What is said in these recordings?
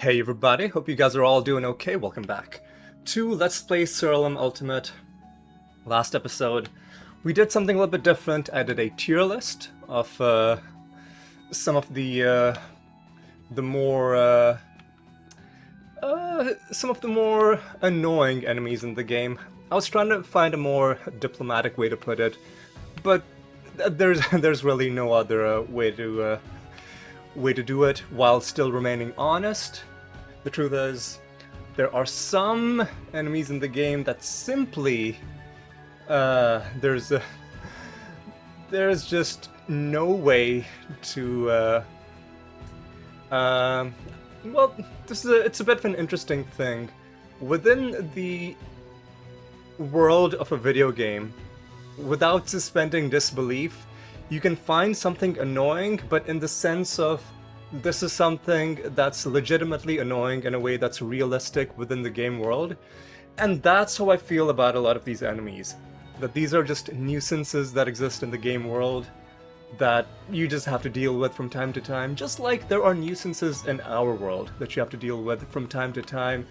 Hey everybody, hope you guys are all doing okay. Welcome back to Let's Play Siralim Ultimate. Last episode, we did something a little bit different. I did a tier list of some of the more annoying enemies in the game. I was trying to find a more diplomatic way to put it, but there's really no other way to do it while still remaining honest. The truth is, there are some enemies in the game that simply there's just no way to well, it's a bit of an interesting thing. Within the world of a video game, without suspending disbelief, you can find something annoying, but in the sense of this is something that's legitimately annoying in a way that's realistic within the game world. And that's how I feel about a lot of these enemies. That these are just nuisances that exist in the game world that you just have to deal with from time to time, just like there are nuisances in our world that you have to deal with from time to time.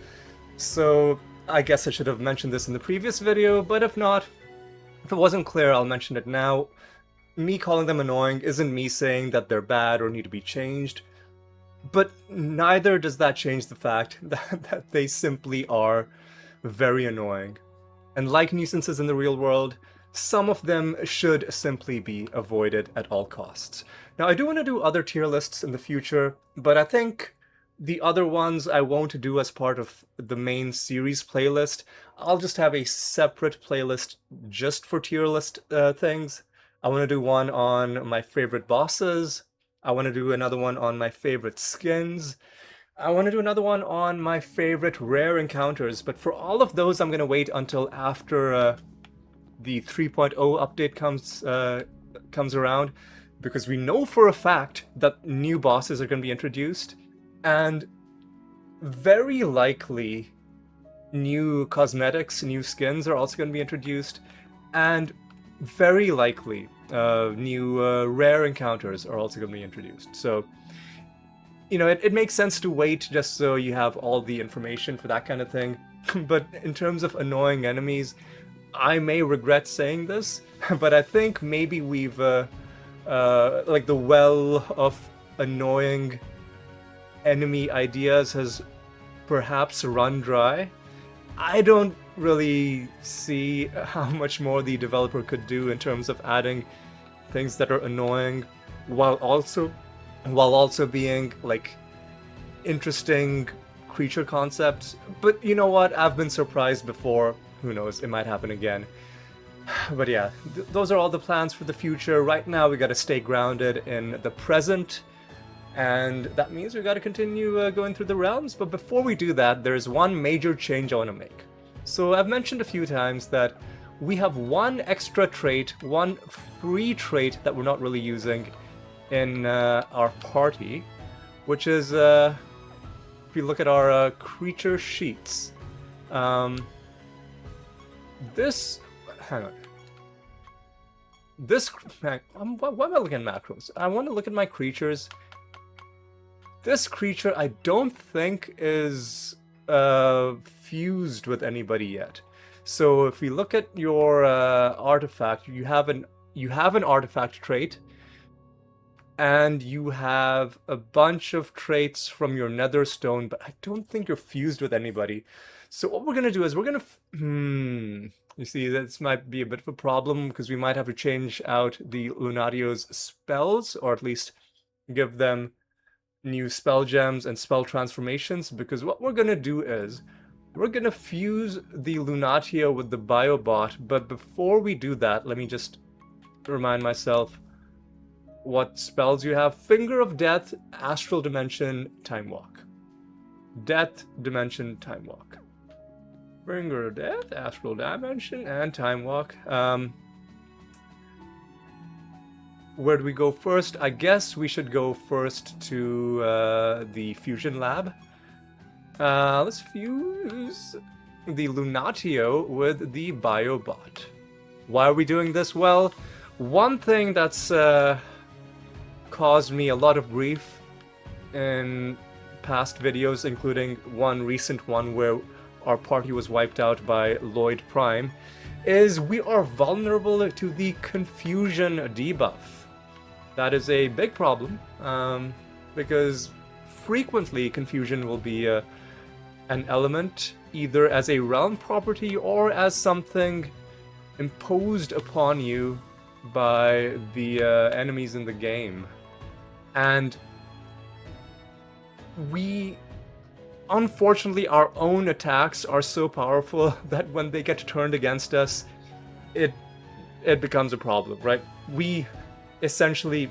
So I guess I should have mentioned this in the previous video, but if not, if it wasn't clear, I'll mention it now. Me calling them annoying isn't me saying that they're bad or need to be changed, but neither does that change the fact that they simply are very annoying. And like nuisances in the real world, some of them should simply be avoided at all costs. Now, I do want to do other tier lists in the future, but I think the other ones I won't do as part of the main series playlist. I'll just have a separate playlist just for tier list things. I want to do one on my favorite bosses. I want to do another one on my favorite skins. I want to do another one on my favorite rare encounters, but for all of those I'm going to wait until after the 3.0 update comes around, because we know for a fact that new bosses are going to be introduced, and very likely new cosmetics, new skins are also going to be introduced, and very likely new rare encounters are also going to be introduced. So, you know, it makes sense to wait just so you have all the information for that kind of thing. But in terms of annoying enemies, I may regret saying this, but I think maybe we've, like, the well of annoying enemy ideas has perhaps run dry. I don't really see how much more the developer could do in terms of adding things that are annoying while also being like interesting creature concepts. But you know what? I've been surprised before. Who knows? It might happen again. But yeah, those are all the plans for the future. Right now we gotta stay grounded in the present, and that means we gotta continue going through the realms. But before we do that, there's one major change I want to make. So I've mentioned a few times that we have one extra trait, one free trait that we're not really using in our party, which is, if you look at our creature sheets, this, hang on, this, why am I looking at macros? I want to look at my creatures. This creature I don't think is fused with anybody yet. So if we look at your artifact, you have an artifact trait, and you have a bunch of traits from your nether stone, but I don't think you're fused with anybody. So what we're gonna do is we're gonna you see, this might be a bit of a problem because we might have to change out the Lunatio's spells, or at least give them new spell gems and spell transformations, because what we're gonna do is we're gonna fuse the Lunatio with the Biobot. But before we do that, let me just remind myself what spells you have. Finger of Death, Astral Dimension, Time Walk. Death, Dimension, Time Walk. Finger of Death, Astral Dimension, and Time Walk. Where do we go first? I guess we should go first to the Fusion Lab. Let's fuse the Lunatio with the Biobot. Why are we doing this? Well, one thing that's caused me a lot of grief in past videos, including one recent one where our party was wiped out by Lloyd Prime, is we are vulnerable to the confusion debuff. That is a big problem, because frequently confusion will be an element either as a realm property or as something imposed upon you by the enemies in the game. And unfortunately, our own attacks are so powerful that when they get turned against us, it becomes a problem, right? We essentially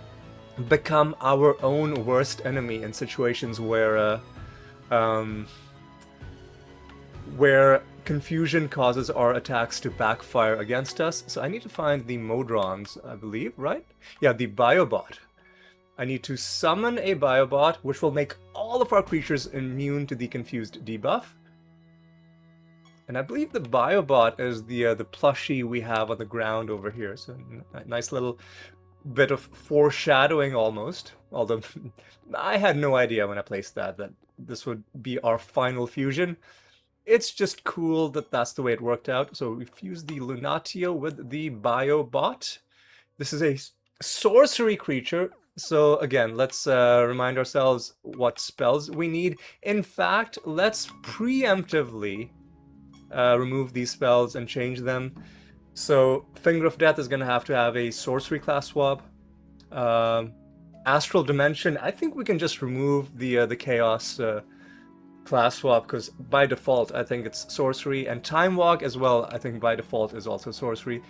become our own worst enemy in situations where confusion causes our attacks to backfire against us. So I need to find the Modrons, I believe, right? Yeah, the Biobot. I need to summon a Biobot, which will make all of our creatures immune to the confused debuff. And I believe the Biobot is the plushie we have on the ground over here. So a nice little bit of foreshadowing almost. Although I had no idea when I placed that this would be our final fusion. It's just cool that that's the way it worked out. So we fused the Lunatio with the Biobot. This is a sorcery creature. So again, let's remind ourselves what spells we need. In fact, let's preemptively remove these spells and change them. So Finger of Death is going to have a sorcery class swap. Astral Dimension, I think we can just remove the Chaos class swap, because by default I think it's sorcery, and Time Walk as well I think by default is also sorcery.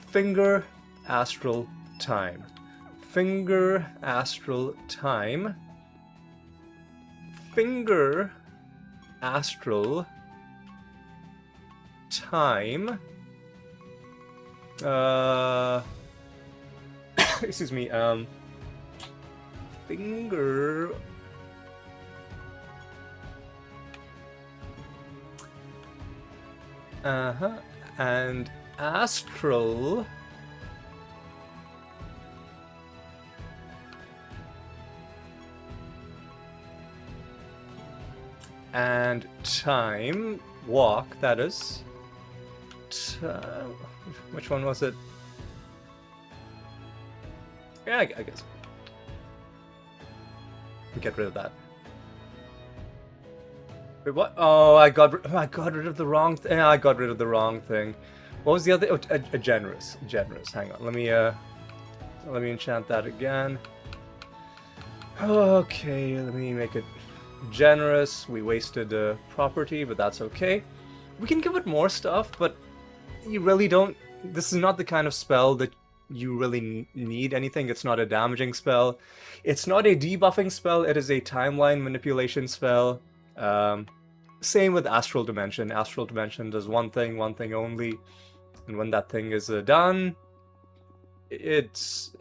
Finger, Astral, Time. Finger, Astral, Time. Finger, Astral, Time. Excuse me, Finger... and Astral... and Time Walk, that is. Which one was it? Yeah, I guess. Get rid of that. Wait, what? Oh, I got rid of the wrong thing. I got rid of the wrong thing. What was the other? Oh, a generous. Hang on. Let me enchant that again. Okay, let me make it generous. We wasted a property, but that's okay. We can give it more stuff, but you really don't. This is not the kind of spell that you really need anything. It's not a damaging spell. It's not a debuffing spell. It is a timeline manipulation spell. Same with Astral Dimension. Astral Dimension does one thing only, and when that thing is done, its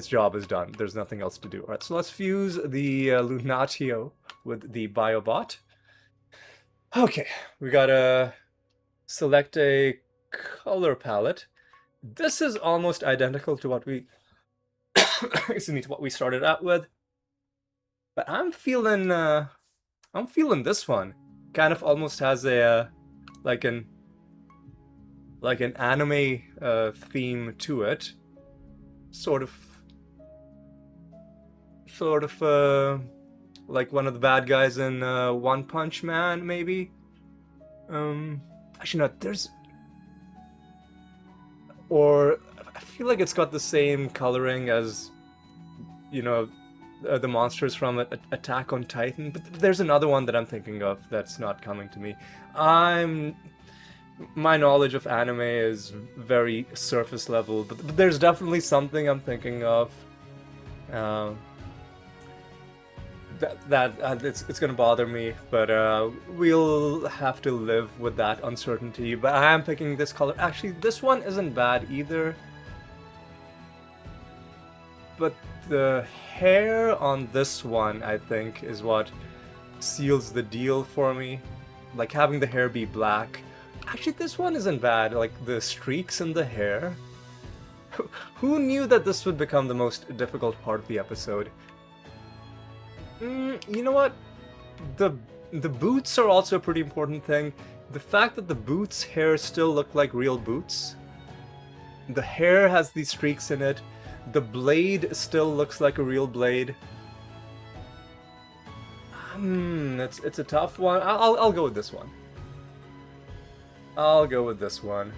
job is done. There's nothing else to do. All right, so let's fuse the Lunatio with the Biobot. Okay, we gotta select a color palette. This is almost identical to what we excuse me, to what we started out with, but I'm feeling this one. Kind of almost has a like an anime theme to it. Sort of like one of the bad guys in One Punch Man, maybe. Actually, no. Or I feel like it's got the same coloring as, you know, the monsters from Attack on Titan. But there's another one that I'm thinking of that's not coming to me. My knowledge of anime is very surface level, but there's definitely something I'm thinking of. It's gonna bother me, but we'll have to live with that uncertainty. But I am picking this color. Actually, this one isn't bad either. But the hair on this one, I think, is what seals the deal for me. Like having the hair be black. Actually, this one isn't bad. Like the streaks in the hair. Who knew that this would become the most difficult part of the episode? You know what? the boots are also a pretty important thing. The fact that the boots' hair still look like real boots. The hair has these streaks in it. The blade still looks like a real blade. It's a tough one. I'll go with this one. I'll go with this one.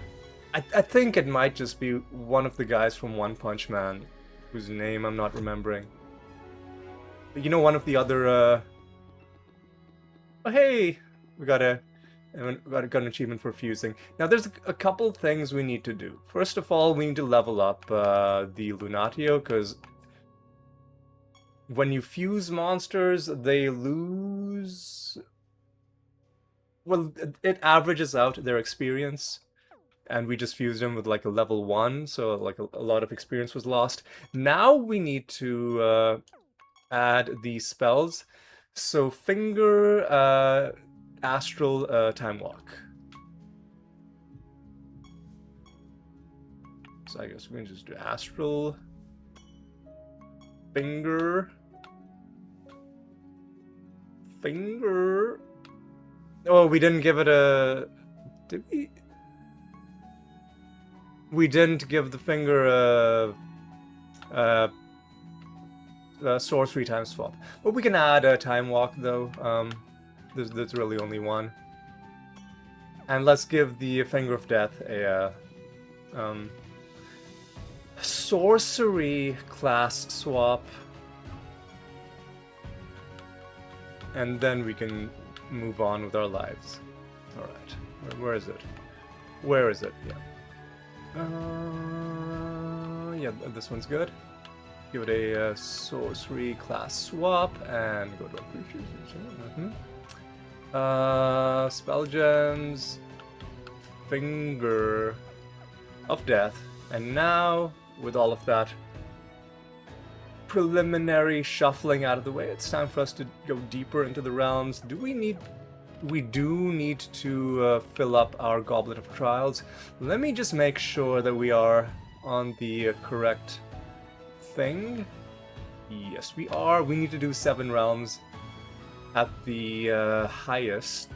I think it might just be one of the guys from One Punch Man, whose name I'm not remembering. But you know, one of the other. Oh hey, we got an achievement for fusing. Now there's a couple things we need to do. First of all, we need to level up the Lunatio, because when you fuse monsters, they lose. Well, it averages out their experience. And we just fused them with like a level 1, so like a lot of experience was lost. Now we need to add these spells. So finger, astral, time walk. So I guess we can just do astral, finger. Oh, we didn't give it a. Did we? We didn't give the finger a sorcery time swap. But we can add a time walk though. There's really only one. And let's give the finger of death a sorcery class swap. And then we can move on with our lives. Alright. Where is it? Where is it? Yeah. Yeah, this one's good. Give it a sorcery class swap and go to creatures. Spell gems, finger of death, and now with all of that preliminary shuffling out of the way, it's time for us to go deeper into the realms. We do need to fill up our Goblet of Trials. Let me just make sure that we are on the correct thing. Yes, we are. We need to do 7 realms at the highest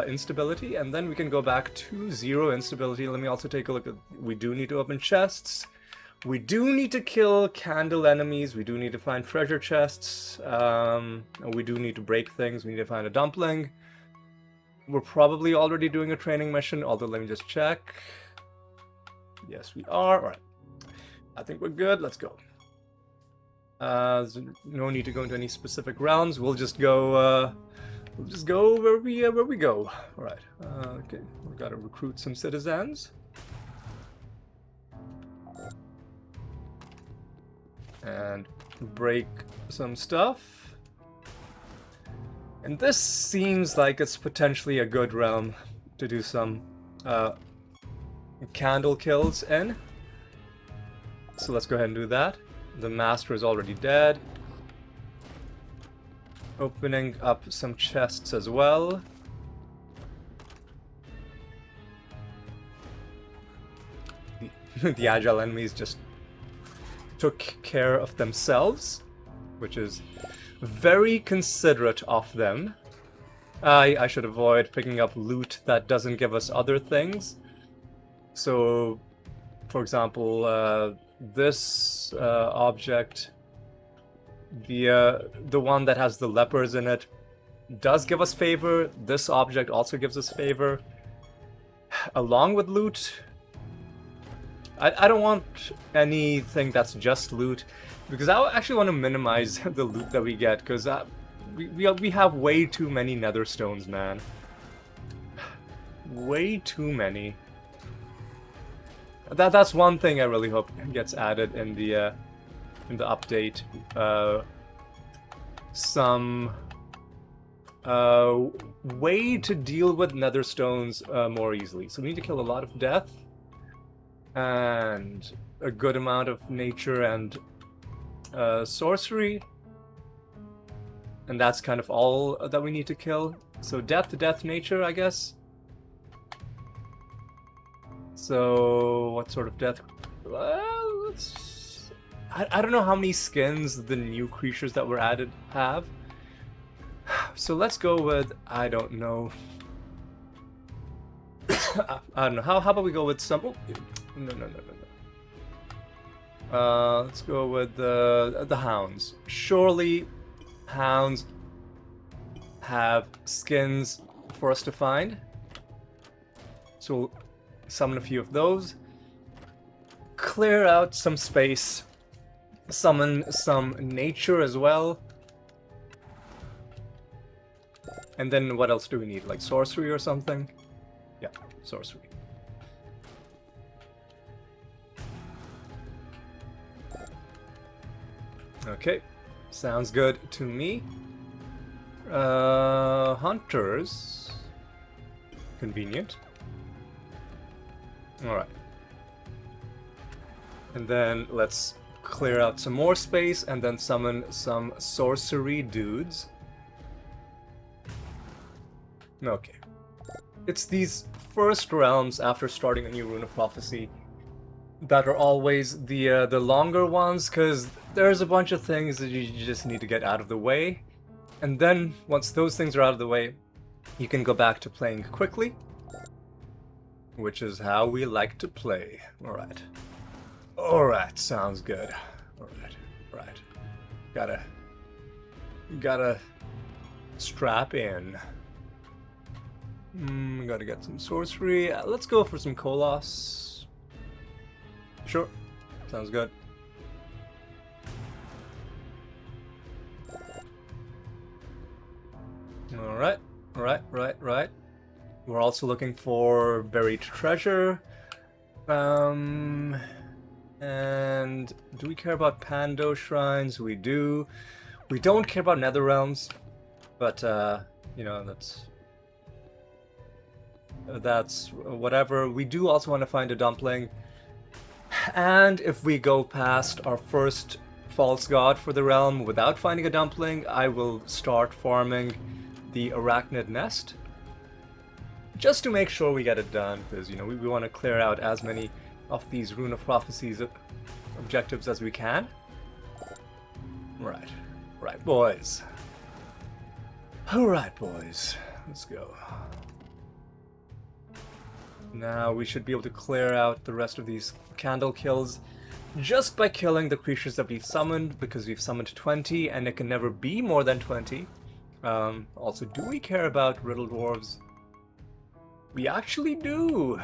instability, and then we can go back to 0 instability. Let me also take a look at... We do need to open chests. We do need to kill candle enemies, we do need to find treasure chests, we do need to break things, we need to find a dumpling. We're probably already doing a training mission, although let me just check. Yes, we are. Alright. I think we're good, let's go. There's no need to go into any specific rounds, we'll just go where we go. Alright, okay, we've got to recruit some citizens. And break some stuff. And this seems like it's potentially a good realm to do some candle kills in. So let's go ahead and do that. The master is already dead. Opening up some chests as well. The agile enemies just took care of themselves, which is very considerate of them. I should avoid picking up loot that doesn't give us other things. So, for example, this object, the one that has the lepers in it, does give us favor. This object also gives us favor. Along with loot, I don't want anything that's just loot, because I actually want to minimize the loot that we get, because we have way too many nether stones, man. Way too many. That's one thing I really hope gets added in the update. Some way to deal with nether stones more easily. So we need to kill a lot of death and a good amount of nature and sorcery, and that's kind of all that we need to kill. So death, nature, I guess. So what sort of death? Well, I don't know how many skins the new creatures that were added have. So let's go with, I don't know. I don't know. How about we go with some... Oh, no. Let's go with the hounds. Surely hounds have skins for us to find. So we'll summon a few of those. Clear out some space. Summon some nature as well. And then what else do we need? Like sorcery or something? Yeah, sorcery. Okay, sounds good to me. Hunters. Convenient. Alright. And then let's clear out some more space and then summon some sorcery dudes. Okay. It's these first realms after starting a new Rune of Prophecy that are always the longer ones, because there's a bunch of things that you just need to get out of the way. And then, once those things are out of the way, you can go back to playing quickly. Which is how we like to play. Alright. Alright, sounds good. Alright. Gotta strap in. Gotta get some sorcery. Let's go for some Koloss. Sure. Sounds good. Alright. Right. We're also looking for buried treasure. And do we care about Pando shrines? We do. We don't care about Nether realms, but you know, that's whatever. We do also want to find a dumpling. And if we go past our first false god for the realm without finding a dumpling, I will start farming the arachnid nest. Just to make sure we get it done, because, you know, we want to clear out as many of these Rune of Prophecies objectives as we can. Right, boys. Alright, boys. Let's go. Now we should be able to clear out the rest of these candle kills just by killing the creatures that we've summoned, because we've summoned 20 and it can never be more than 20. Also, do we care about riddle dwarves? We actually do.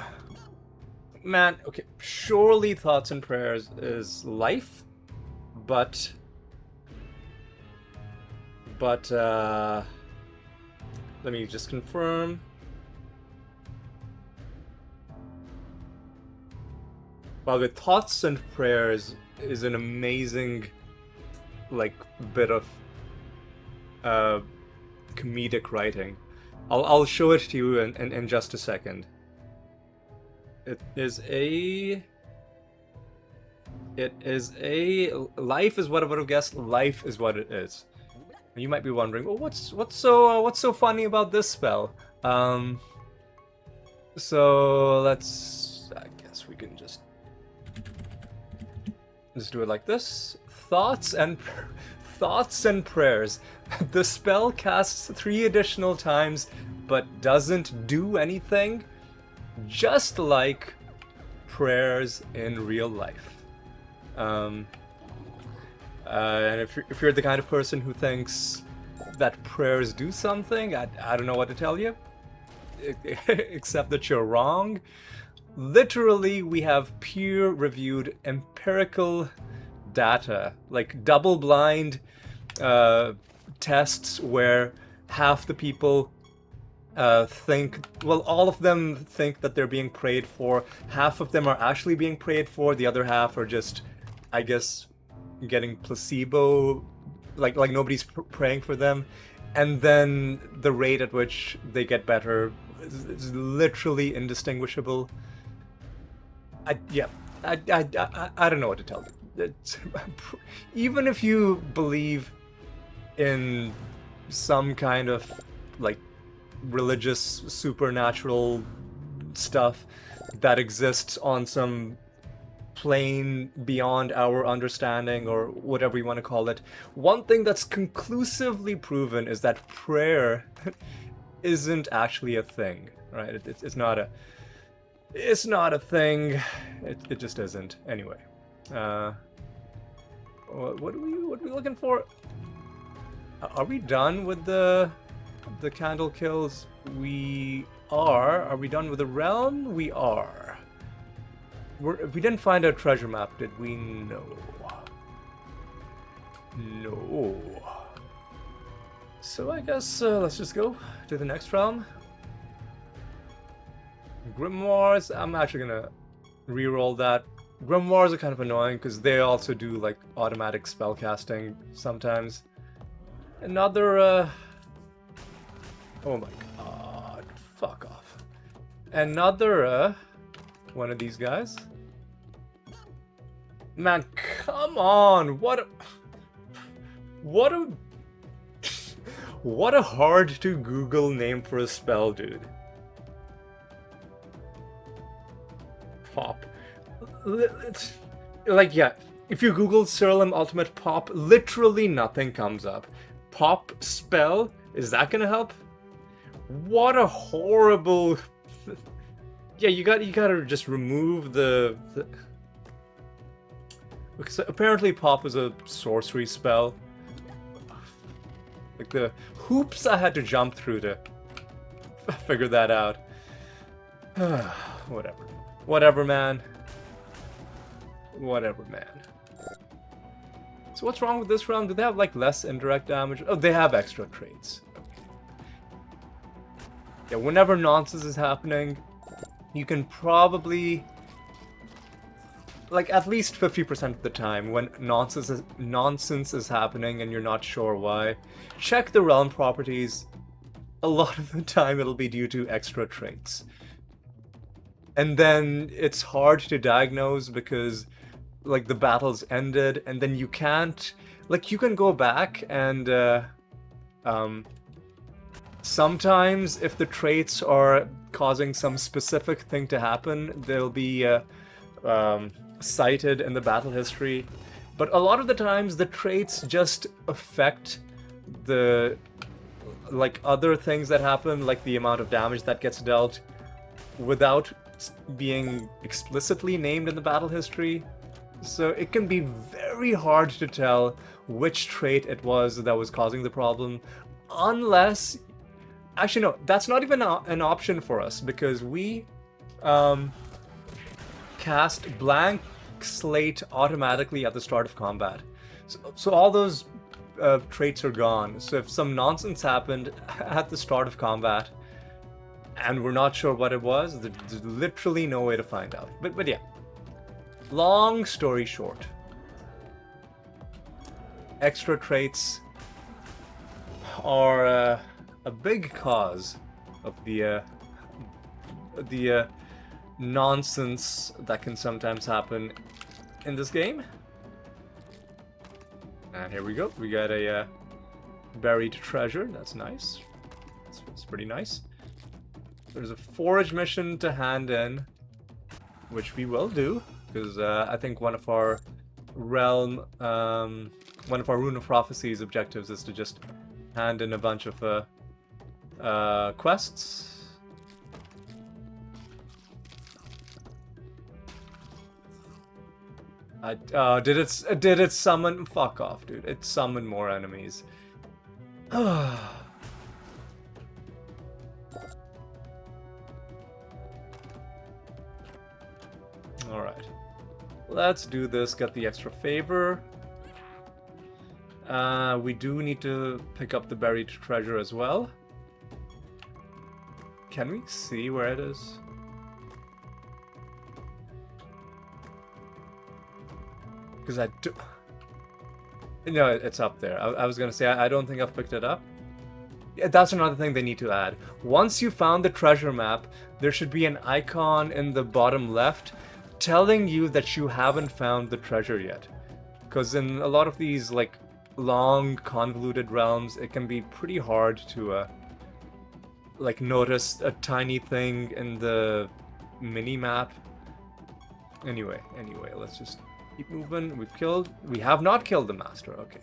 Man, okay, surely thoughts and prayers is life, but let me just confirm. Well, the thoughts and prayers is an amazing, like, bit of comedic writing. I'll show it to you in just a second. It is a life is what I would have guessed. Life is what it is. You might be wondering, well, what's so funny about this spell? So let's. I guess we can just do it like this. Thoughts and prayers. The spell casts 3 additional times, but doesn't do anything. Just like prayers in real life. And if you're the kind of person who thinks that prayers do something, I don't know what to tell you. Except that you're wrong. Literally, we have peer-reviewed empirical data, like double-blind tests where half the people think, well, all of them think that they're being prayed for. Half of them are actually being prayed for. The other half are just, I guess, getting placebo, like nobody's praying for them. And then the rate at which they get better is literally indistinguishable. I don't know what to tell you. Even if you believe in some kind of, like, religious supernatural stuff that exists on some plain beyond our understanding, or whatever you want to call it. One thing that's conclusively proven is that prayer isn't actually a thing, right? It's not a... It's not a thing. It just isn't. Anyway. What are we looking for? Are we done with the candle kills? We are. Are we done with the realm? We are. We didn't find a treasure map, did we? No. No. So I guess let's just go to the next realm. Grimoires, I'm actually gonna re-roll that. Grimoires are kind of annoying because they also do like automatic spell casting sometimes. Another oh my god, fuck off. Another one of these guys. Man, come on, what a hard to Google name for a spell, dude. Pop. Like, yeah, if you Google Siralim Ultimate Pop, literally nothing comes up. Pop spell? Is that gonna help? What a horrible... Yeah, you gotta just remove the... Because apparently Pop is a sorcery spell. Like the hoops I had to jump through to figure that out. Whatever. Whatever, man. Whatever, man. So what's wrong with this round? Do they have, like, less indirect damage? Oh, they have extra traits. Okay. Yeah, whenever nonsense is happening, you can probably... Like, at least 50% of the time, when nonsense is happening and you're not sure why, check the realm properties. A lot of the time it'll be due to extra traits. And then it's hard to diagnose because, like, the battle's ended, and then you can't... Like, you can go back and, sometimes, if the traits are causing some specific thing to happen, they'll be, cited in the battle history. But a lot of the times, the traits just affect the, like, other things that happen, like the amount of damage that gets dealt, without being explicitly named in the battle history. So it can be very hard to tell which trait it was that was causing the problem, unless... Actually, no, that's not even an option for us, because we cast blank slate automatically at the start of combat. So all those traits are gone. So if some nonsense happened at the start of combat, and we're not sure what it was, there's literally no way to find out. But yeah. Long story short. Extra traits are a big cause of the nonsense that can sometimes happen in this game. And here we go. We got a buried treasure. That's nice. That's pretty nice. There's a forage mission to hand in, which we will do, because I think one of our Rune of Prophecies objectives is to just hand in a bunch of quests. Did it summon? Fuck off, dude! It summoned more enemies. Alright. Let's do this, get the extra favor. We do need to pick up the buried treasure as well. Can we see where it is? Because I do... No, it's up there. I was gonna say, I don't think I've picked it up. Yeah, that's another thing they need to add. Once you found the treasure map, there should be an icon in the bottom left telling you that you haven't found the treasure yet. Because in a lot of these, like, long, convoluted realms, it can be pretty hard to, like, notice a tiny thing in the mini-map. Anyway, let's just keep moving. We have not killed the master. Okay.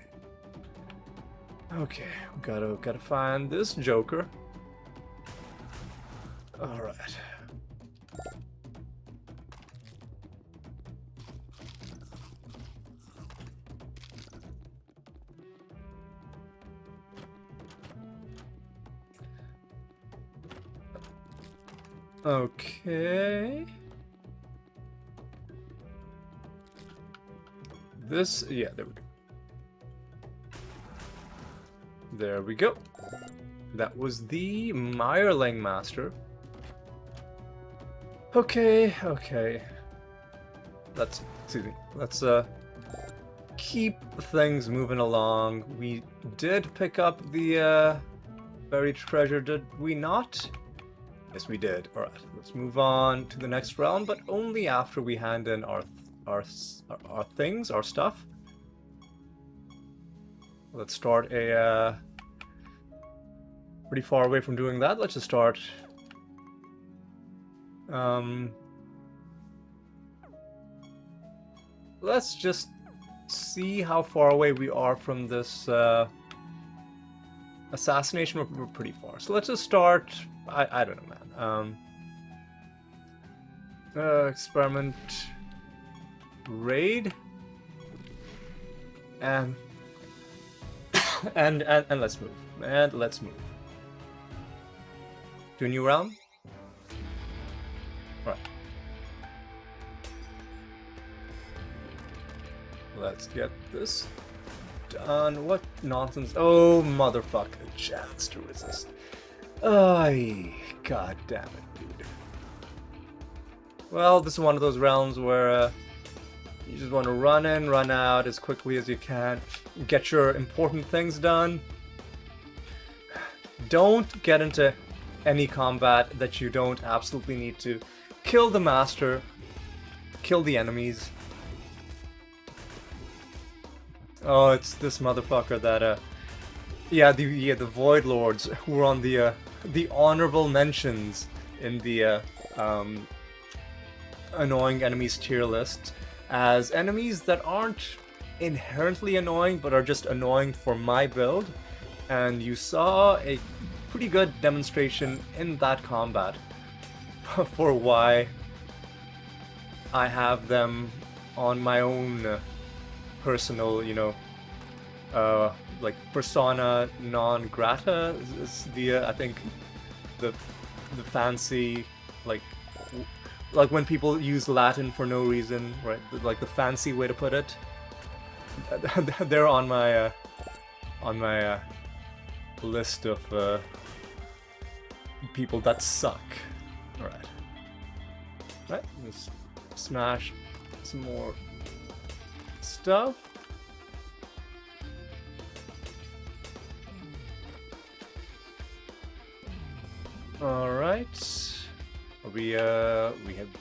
Okay, we gotta find this Joker. All right. Okay. This, yeah, there we go. There we go. That was the Mirling Master. Okay. Let's keep things moving along. We did pick up the buried treasure, did we not? Yes, we did. Alright, let's move on to the next realm, but only after we hand in our things, our stuff. Let's start a pretty far away from doing that. Let's just start let's just see how far away we are from this assassination. We're pretty far. So let's just start. I don't know, man. Experiment raid and let's move. And let's move to a new realm. Right. Let's get this done. What nonsense? Oh, motherfucker! Chance to resist. Ay, god damn it, dude. Well, this is one of those realms where you just want to run in, run out as quickly as you can, get your important things done. Don't get into any combat that you don't absolutely need to. Kill the master, kill the enemies. Oh, it's this motherfucker that yeah, the Void Lords who were on the honorable mentions in the annoying enemies tier list as enemies that aren't inherently annoying but are just annoying for my build, and you saw a pretty good demonstration in that combat for why I have them on my own personal, you know, like persona non grata is the I think the fancy like when people use Latin for no reason, right? Like the fancy way to put it. They're on my list of people that suck. All right, let's smash some more stuff. All right, we have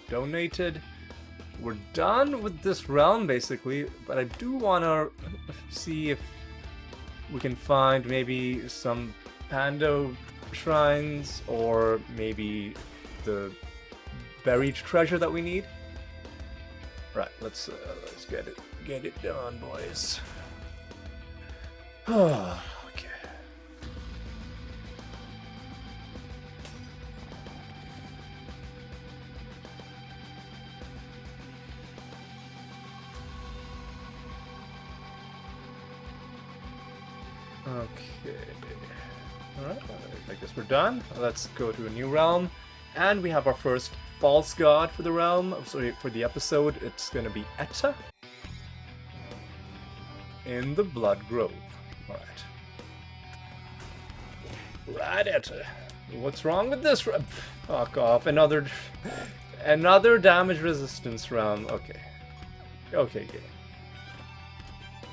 donated. We're done with this realm basically, but I do want to see if we can find maybe some Pando shrines or maybe the buried treasure that we need. Right, let's get it done, boys. Okay. Okay. Alright, I guess we're done. Let's go to a new realm. And we have our first false god for the realm. Sorry, for the episode. It's gonna be Etta in the Blood Grove. Alright. Right, Etta. What's wrong with this realm? Fuck off. Another damage resistance realm. Okay. Okay, game.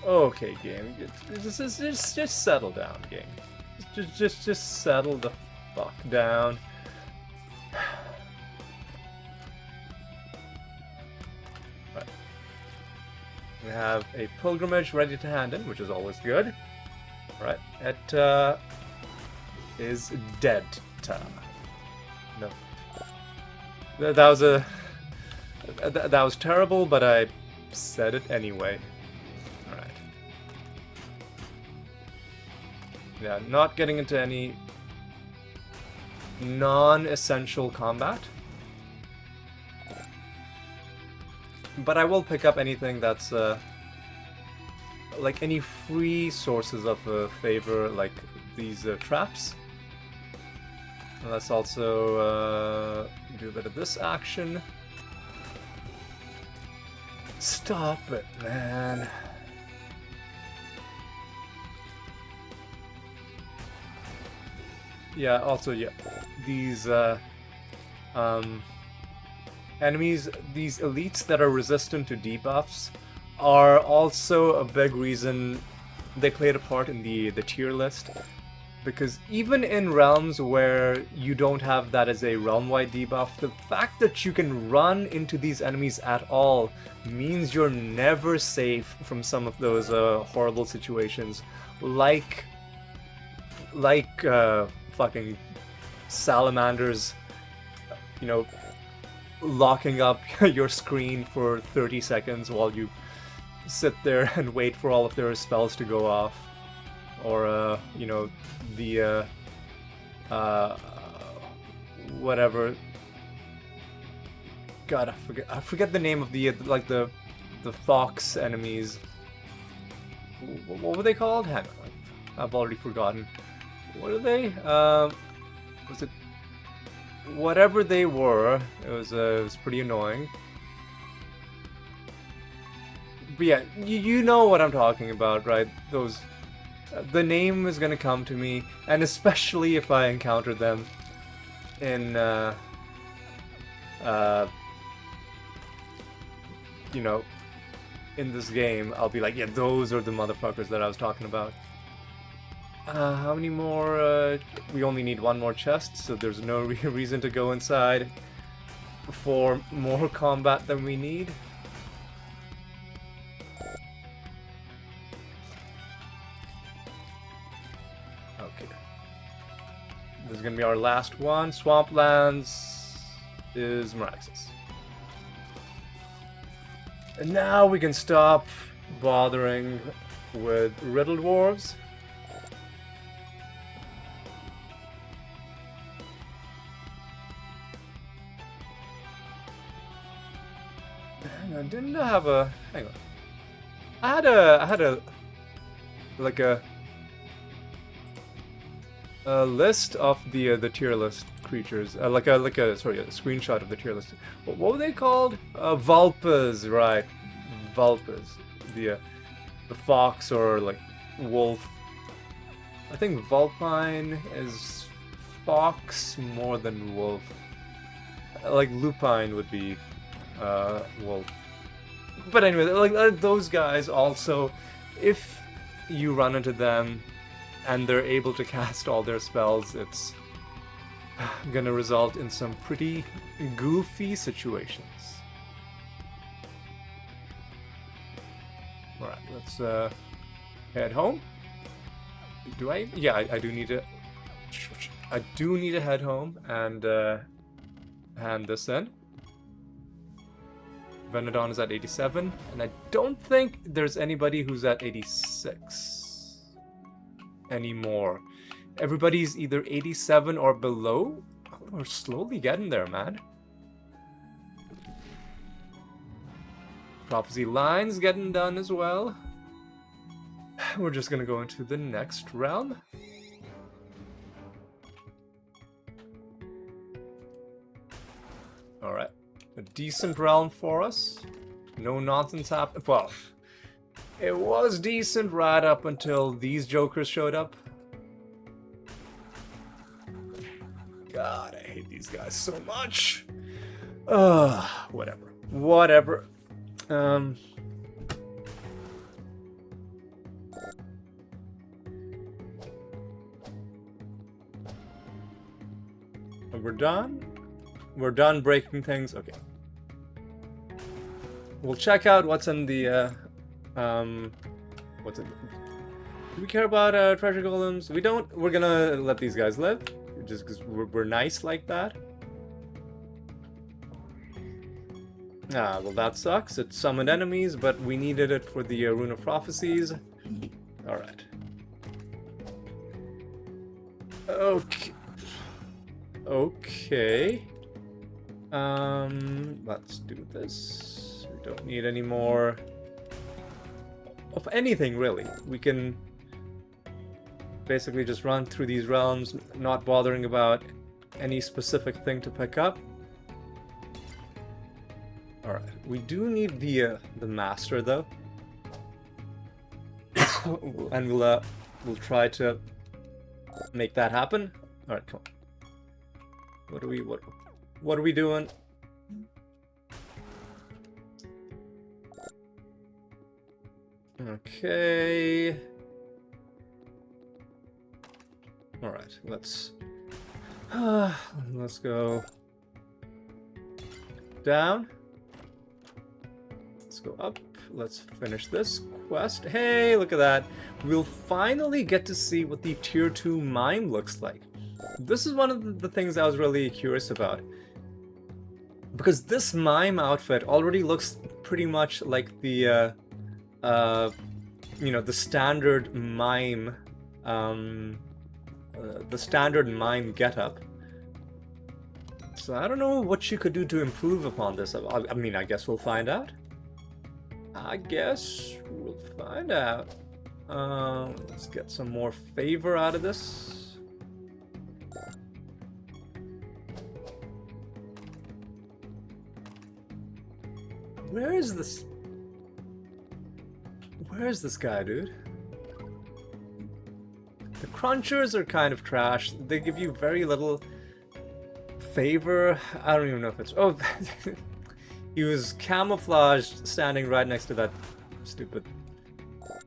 Okay, game. Just settle down, game. Just settle the fuck down. Right. We have a pilgrimage ready to hand in, which is always good. Right. It is dead. No. That was a That was terrible, but I said it anyway. Alright. Yeah, not getting into any non-essential combat. But I will pick up anything that's, like any free sources of favor, like these traps. And let's also do a bit of this action. Stop it, man. Yeah, also, yeah, these enemies, these elites that are resistant to debuffs are also a big reason they played a part in the tier list. Because even in realms where you don't have that as a realm-wide debuff, the fact that you can run into these enemies at all means you're never safe from some of those horrible situations, like fucking salamanders, you know, locking up your screen for 30 seconds while you sit there and wait for all of their spells to go off. Or, you know, the, whatever. God, I forget the name of the, like, the fox enemies. What were they called? Hang on, I've already forgotten. What are they? Was it... Whatever they were, it was pretty annoying. But yeah, you know what I'm talking about, right? Those... the name is gonna come to me, and especially if I encounter them in, you know, in this game, I'll be like, yeah, those are the motherfuckers that I was talking about. How many more? We only need one more chest, so there's no reason to go inside for more combat than we need. Okay. This is gonna be our last one. Swamplands is Meraxes. And now we can stop bothering with riddle dwarves. Hang on, didn't I have a... Hang on. I had a... Like a list of the tier list creatures. Sorry, a screenshot of the tier list. What were they called? Vulpas, right. Vulpas. The fox or, like, wolf. I think Vulpine is fox more than wolf. Like, Lupine would be wolf. But anyway, like those guys also, if you run into them and they're able to cast all their spells, it's gonna result in some pretty goofy situations. Alright, let's head home. Do I? Yeah, I do need to... I do need to head home and hand this in. Venodon is at 87, and I don't think there's anybody who's at 86 anymore. Everybody's either 87 or below. Oh, we're slowly getting there, man. Prophecy Line's getting done as well. We're just gonna go into the next realm. Alright. A decent realm for us. No nonsense happened. Well, it was decent right up until these jokers showed up. God, I hate these guys so much. Whatever. Whatever. We're done. We're done breaking things. Okay. We'll check out what's in the, what's it? Do we care about, treasure golems? We don't. We're gonna let these guys live. Just because we're nice like that. Ah, well that sucks. It summoned enemies, but we needed it for the Rune of Prophecies. Alright. Okay. Okay. Let's do this. We don't need any more of anything, really. We can basically just run through these realms, not bothering about any specific thing to pick up. Alright, we do need the master, though. And we'll try to make that happen. Alright, come on. What are we doing? Okay. Alright, let's go down. Let's go up. Let's finish this quest. Hey, look at that. We'll finally get to see what the tier 2 mime looks like. This is one of the things I was really curious about. Because this mime outfit already looks pretty much like the, you know, the standard mime, getup. So I don't know what she could do to improve upon this. I mean, I guess we'll find out. Let's get some more favor out of this. Where is this guy, dude? The crunchers are kind of trash. They give you very little favor. I don't even know if it's... Oh, he was camouflaged standing right next to that stupid,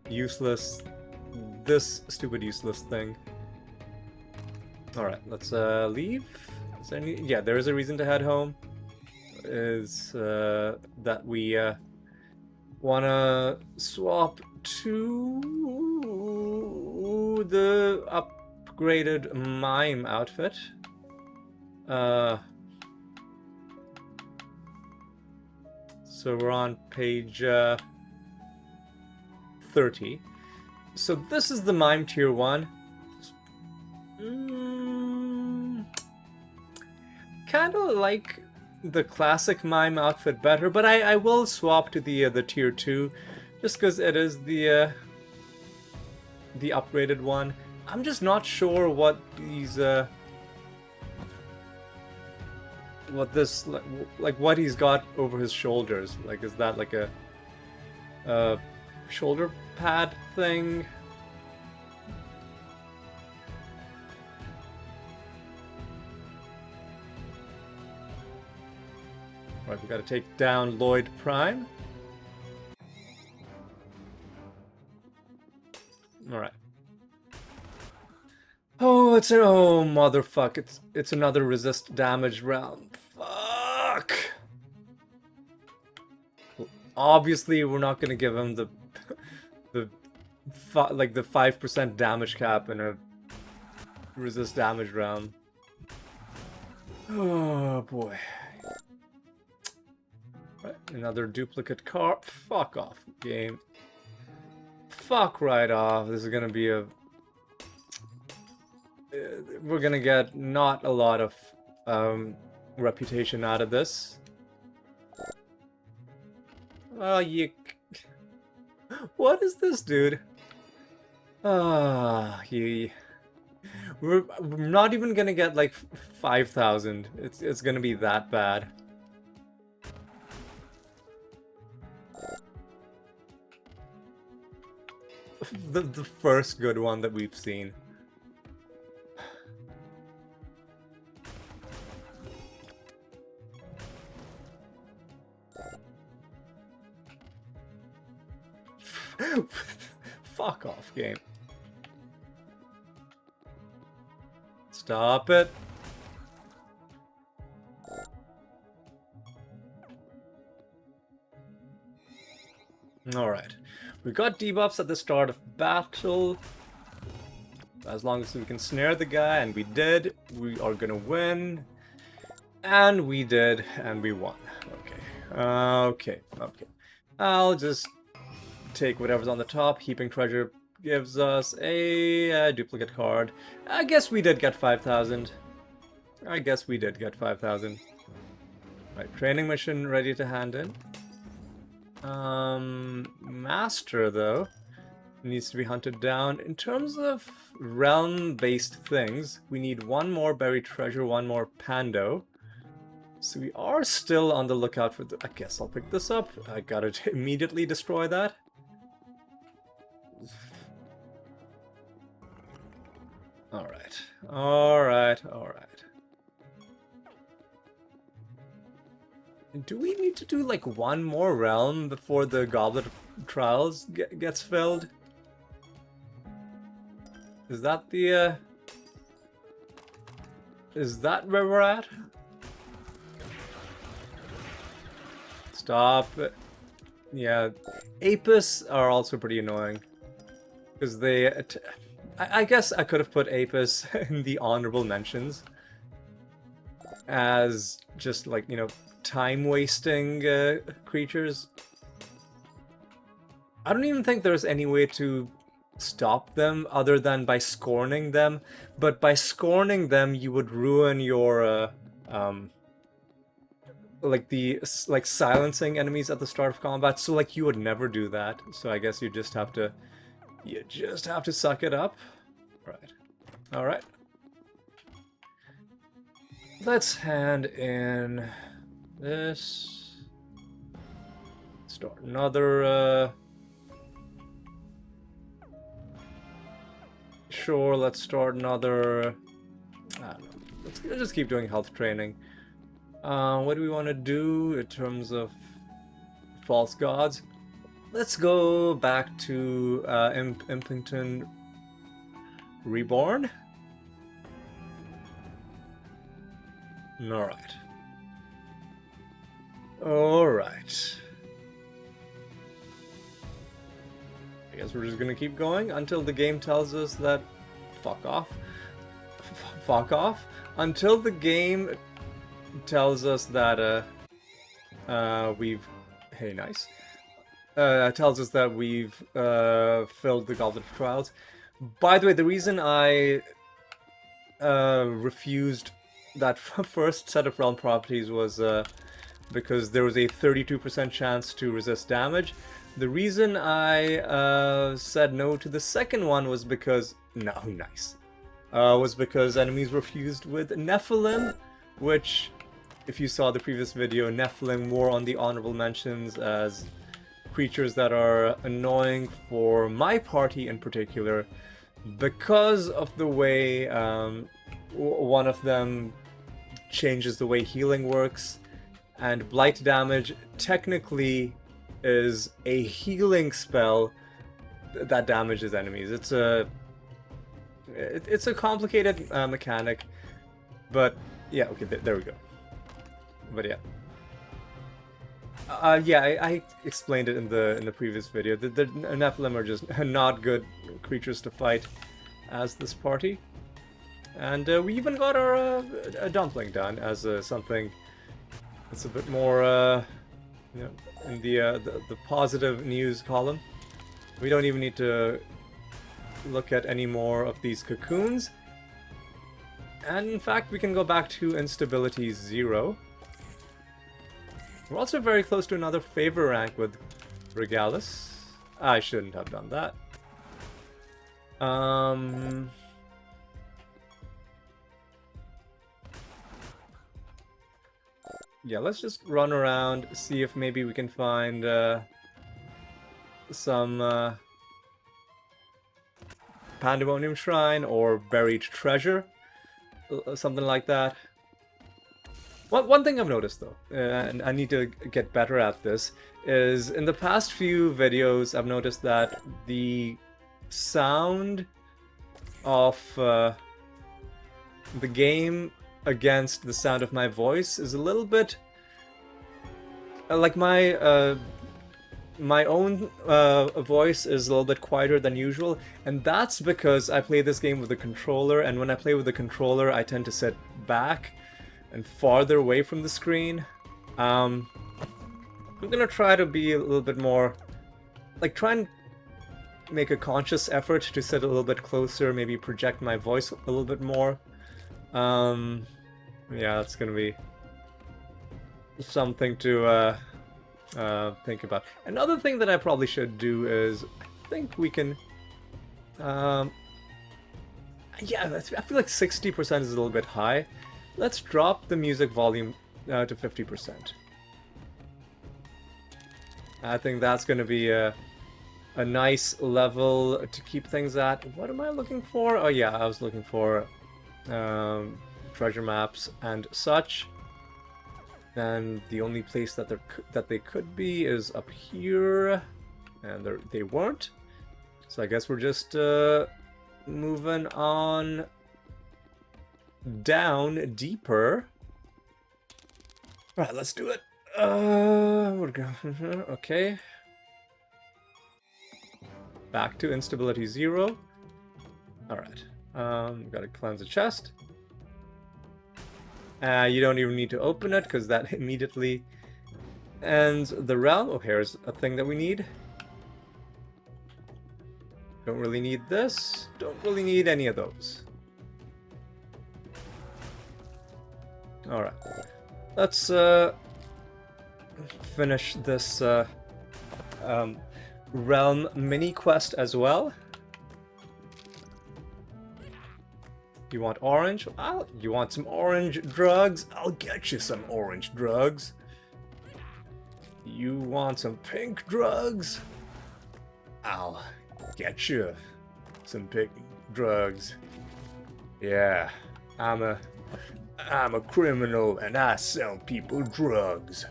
useless thing. Alright, let's leave. Is there any... Yeah, there is a reason to head home. Is that we wanna swap to the upgraded mime outfit. So we're on page 30. So this is the mime tier 1. Kind of like the classic mime outfit better, but I will swap to the tier 2 just because it is the upgraded one. I'm just not sure what these what he's got over his shoulders. Like, is that like a shoulder pad thing? Right, we gotta take down Lloyd Prime. Alright. Oh, oh motherfuck, it's another resist damage round. Fuck. Well, obviously we're not gonna give him the 5% damage cap in a resist damage round. Oh boy. Right, another duplicate car. Fuck off, game. Fuck right off. This is gonna be a... we're gonna get not a lot of reputation out of this. Well, you... What is this, dude? We're not even gonna get like 5,000. It's gonna be that bad. The first good one that we've seen. Fuck off, game. Stop it. Alright. We got debuffs at the start of battle. As long as we can snare the guy, and we did, we are gonna win. And we did, and we won. Okay. Okay. I'll just take whatever's on the top. Heaping Treasure gives us a duplicate card. I guess we did get 5,000. Right, training mission ready to hand in. Master, though, needs to be hunted down. In terms of realm-based things, we need one more buried treasure, one more pando. So we are still on the lookout for the... I guess I'll pick this up. I gotta immediately destroy that. Alright. Do we need to do like one more realm before the Goblet of Trials gets filled? Is that the is that where we're at? Stop it. Yeah, Apis are also pretty annoying. Because they... I guess I could have put Apis in the honorable mentions. As just like, you know, time-wasting creatures. I don't even think there's any way to stop them other than by scorning them. But by scorning them, you would ruin your... like silencing enemies at the start of combat, so like you would never do that. So I guess you just have to suck it up. All right. Let's hand in this. Start another sure, let's start another. I don't know. Let's just keep doing health training. What do we want to do in terms of false gods? Let's go back to Impington Reborn. Alright. I guess we're just gonna keep going until the game tells us that... Fuck off. Until the game tells us that we've... Hey, nice. Tells us that we've filled the Goblet of Trials. By the way, the reason I refused that first set of realm properties was because there was a 32% chance to resist damage. The reason I said no to the second one was because... was because enemies were fused with Nephilim, which... If you saw the previous video, Nephilim were on the honorable mentions as creatures that are annoying for my party in particular because of the way one of them changes the way healing works, and blight damage technically is a healing spell that damages enemies. It's a complicated mechanic, but yeah, okay, there we go. But yeah. I explained it in the previous video. The Nephilim are just not good creatures to fight as this party. And we even got our a dumpling done as something that's a bit more you know, in the positive news column. We don't even need to look at any more of these cocoons. And in fact, we can go back to instability 0. We're also very close to another favor rank with Regalis. I shouldn't have done that. Yeah, let's just run around, see if maybe we can find some Pandemonium Shrine or buried treasure, something like that. One thing I've noticed though, and I need to get better at this, is in the past few videos I've noticed that the sound of the game against the sound of my voice is a little bit like my own voice is a little bit quieter than usual, and that's because I play this game with a controller, and when I play with the controller I tend to sit back and farther away from the screen. I'm gonna try to be a little bit more, like, try and make a conscious effort to sit a little bit closer, maybe project my voice a little bit more. Yeah, that's gonna be something to think about. Another thing that I probably should do is, I think we can, yeah, I feel like 60% is a little bit high. Let's drop the music volume to 50%. I think that's gonna be a nice level to keep things at. What am I looking for? Oh yeah, I was looking for treasure maps and such. And the only place that they could be is up here, and they weren't. So I guess we're just moving on down deeper. All right, let's do it. We're going. Okay. Back to instability 0. Alright. Gotta cleanse the chest. You don't even need to open it, because that immediately ends the realm. Oh, here's a thing that we need. Don't really need this. Don't really need any of those. Alright. Let's finish this realm mini quest as well. You want orange? You want some orange drugs? I'll get you some orange drugs. You want some pink drugs? I'll get you some pink drugs. Yeah, I'm a criminal and I sell people drugs.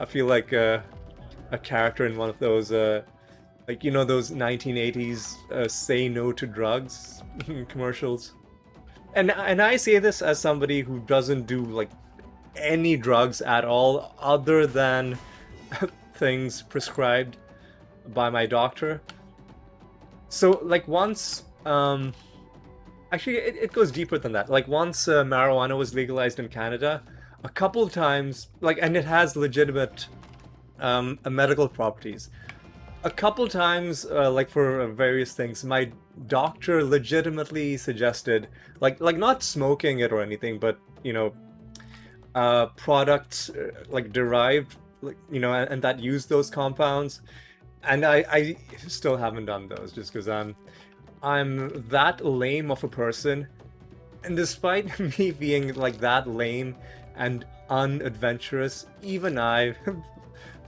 I feel like a character in one of those, like, you know, those 1980s say no to drugs commercials. And I say this as somebody who doesn't do, like, any drugs at all other than things prescribed by my doctor. So, like, once, actually, it goes deeper than that. Like, once marijuana was legalized in Canada, a couple of times, like, and it has legitimate medical properties. A couple times, like, for various things, my doctor legitimately suggested, like not smoking it or anything, but, you know, products, like, derived, like, you know, and that use those compounds. And I still haven't done those, just because I'm that lame of a person. And despite me being, like, that lame and unadventurous, even I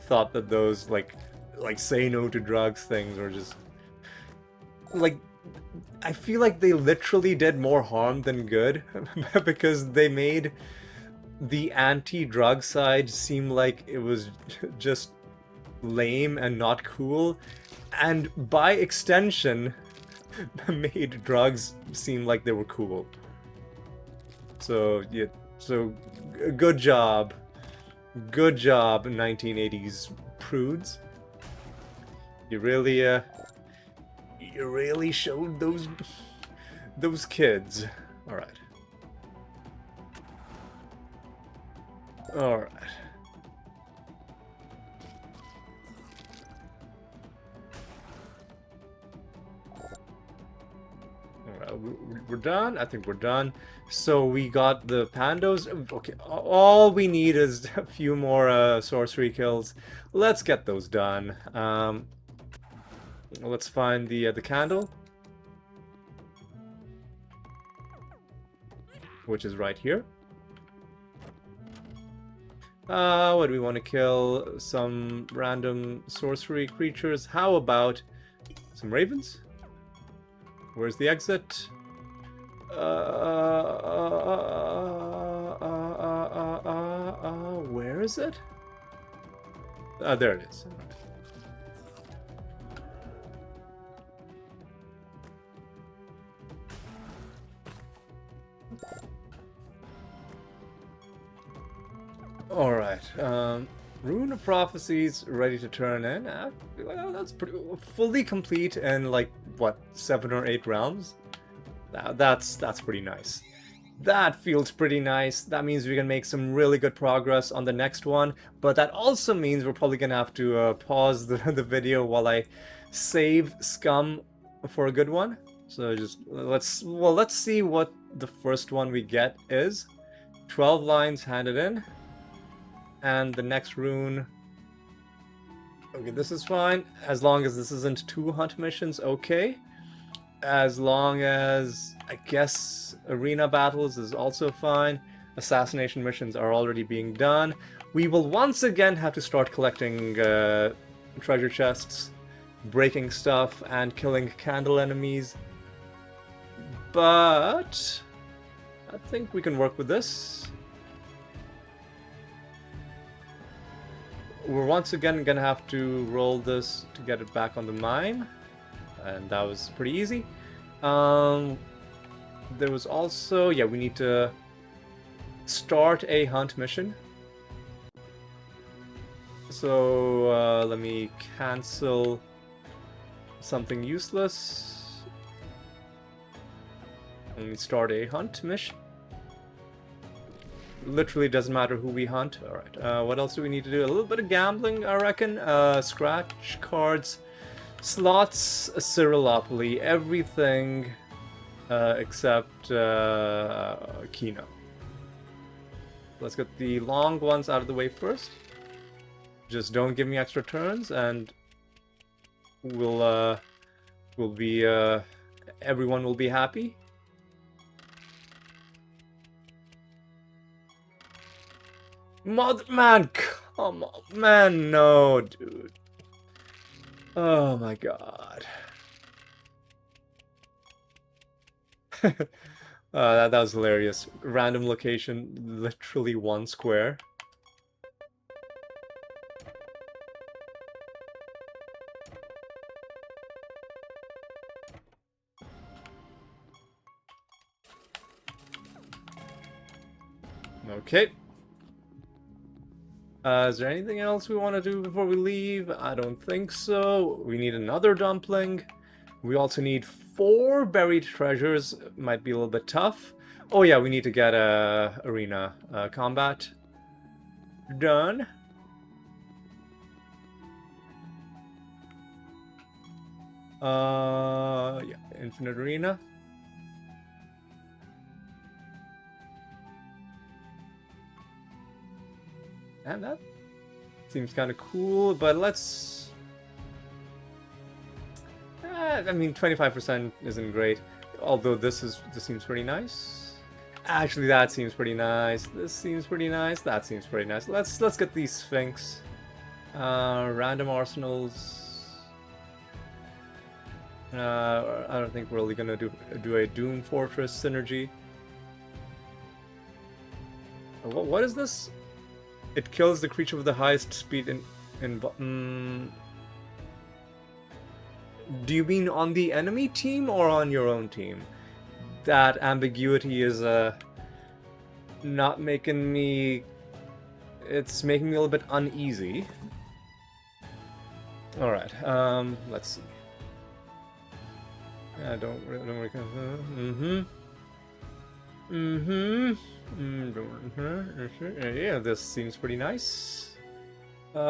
thought that those, like say no to drugs things were just, like, I feel like they literally did more harm than good because they made the anti-drug side seem like it was just lame and not cool, and by extension made drugs seem like they were cool. So yeah, so good job 1980s prudes. You really showed those kids. All right. We're done. I think we're done. So we got the pandos. Okay, all we need is a few more sorcery kills. Let's get those done. Let's find the candle, which is right here. What do we want to kill? Some random sorcery creatures. How about some ravens? Where's the exit? Where is it? There it is. Alright, Rune of Prophecies ready to turn in. Well, that's pretty fully complete in, like, what, 7 or 8 realms? That's pretty nice. That feels pretty nice. That means we can make some really good progress on the next one, but that also means we're probably gonna have to pause the video while I save scum for a good one. So just let's see what the first one we get is. 12 lines handed in, and the next rune. Okay, this is fine as long as this isn't 2 hunt missions. Okay. As long as, I guess, arena battles is also fine. Assassination missions are already being done. We will once again have to start collecting treasure chests, breaking stuff, and killing candle enemies. But I think we can work with this. We're once again gonna have to roll this to get it back on the mine. And that was pretty easy. There was also, yeah, we need to start a hunt mission. So let me cancel something useless. Let me start a hunt mission. Literally doesn't matter who we hunt. Alright, what else do we need to do? A little bit of gambling, I reckon. Scratch cards. Slots, Siralim, everything except Kino. Let's get the long ones out of the way first. Just don't give me extra turns, and we'll be everyone will be happy. Man, come on, man, no, dude. Oh my god. That was hilarious. Random location, literally 1 square. Okay. Is there anything else we want to do before we leave? I don't think so. We need another dumpling. We also need 4 buried treasures. Might be a little bit tough. Oh yeah, we need to get arena combat done. Yeah, infinite arena. And that seems kind of cool, but let's... I mean, 25% isn't great, although this seems pretty nice. Actually, that seems pretty nice. This seems pretty nice. That seems pretty nice. Let's get these Sphinx. Random arsenals. I don't think we're really gonna do a Doom Fortress synergy. What is this? It kills the creature with the highest speed Do you mean on the enemy team or on your own team? That ambiguity is not making me... It's making me a little bit uneasy. Alright, let's see. Don't worry. Yeah, this seems pretty nice. The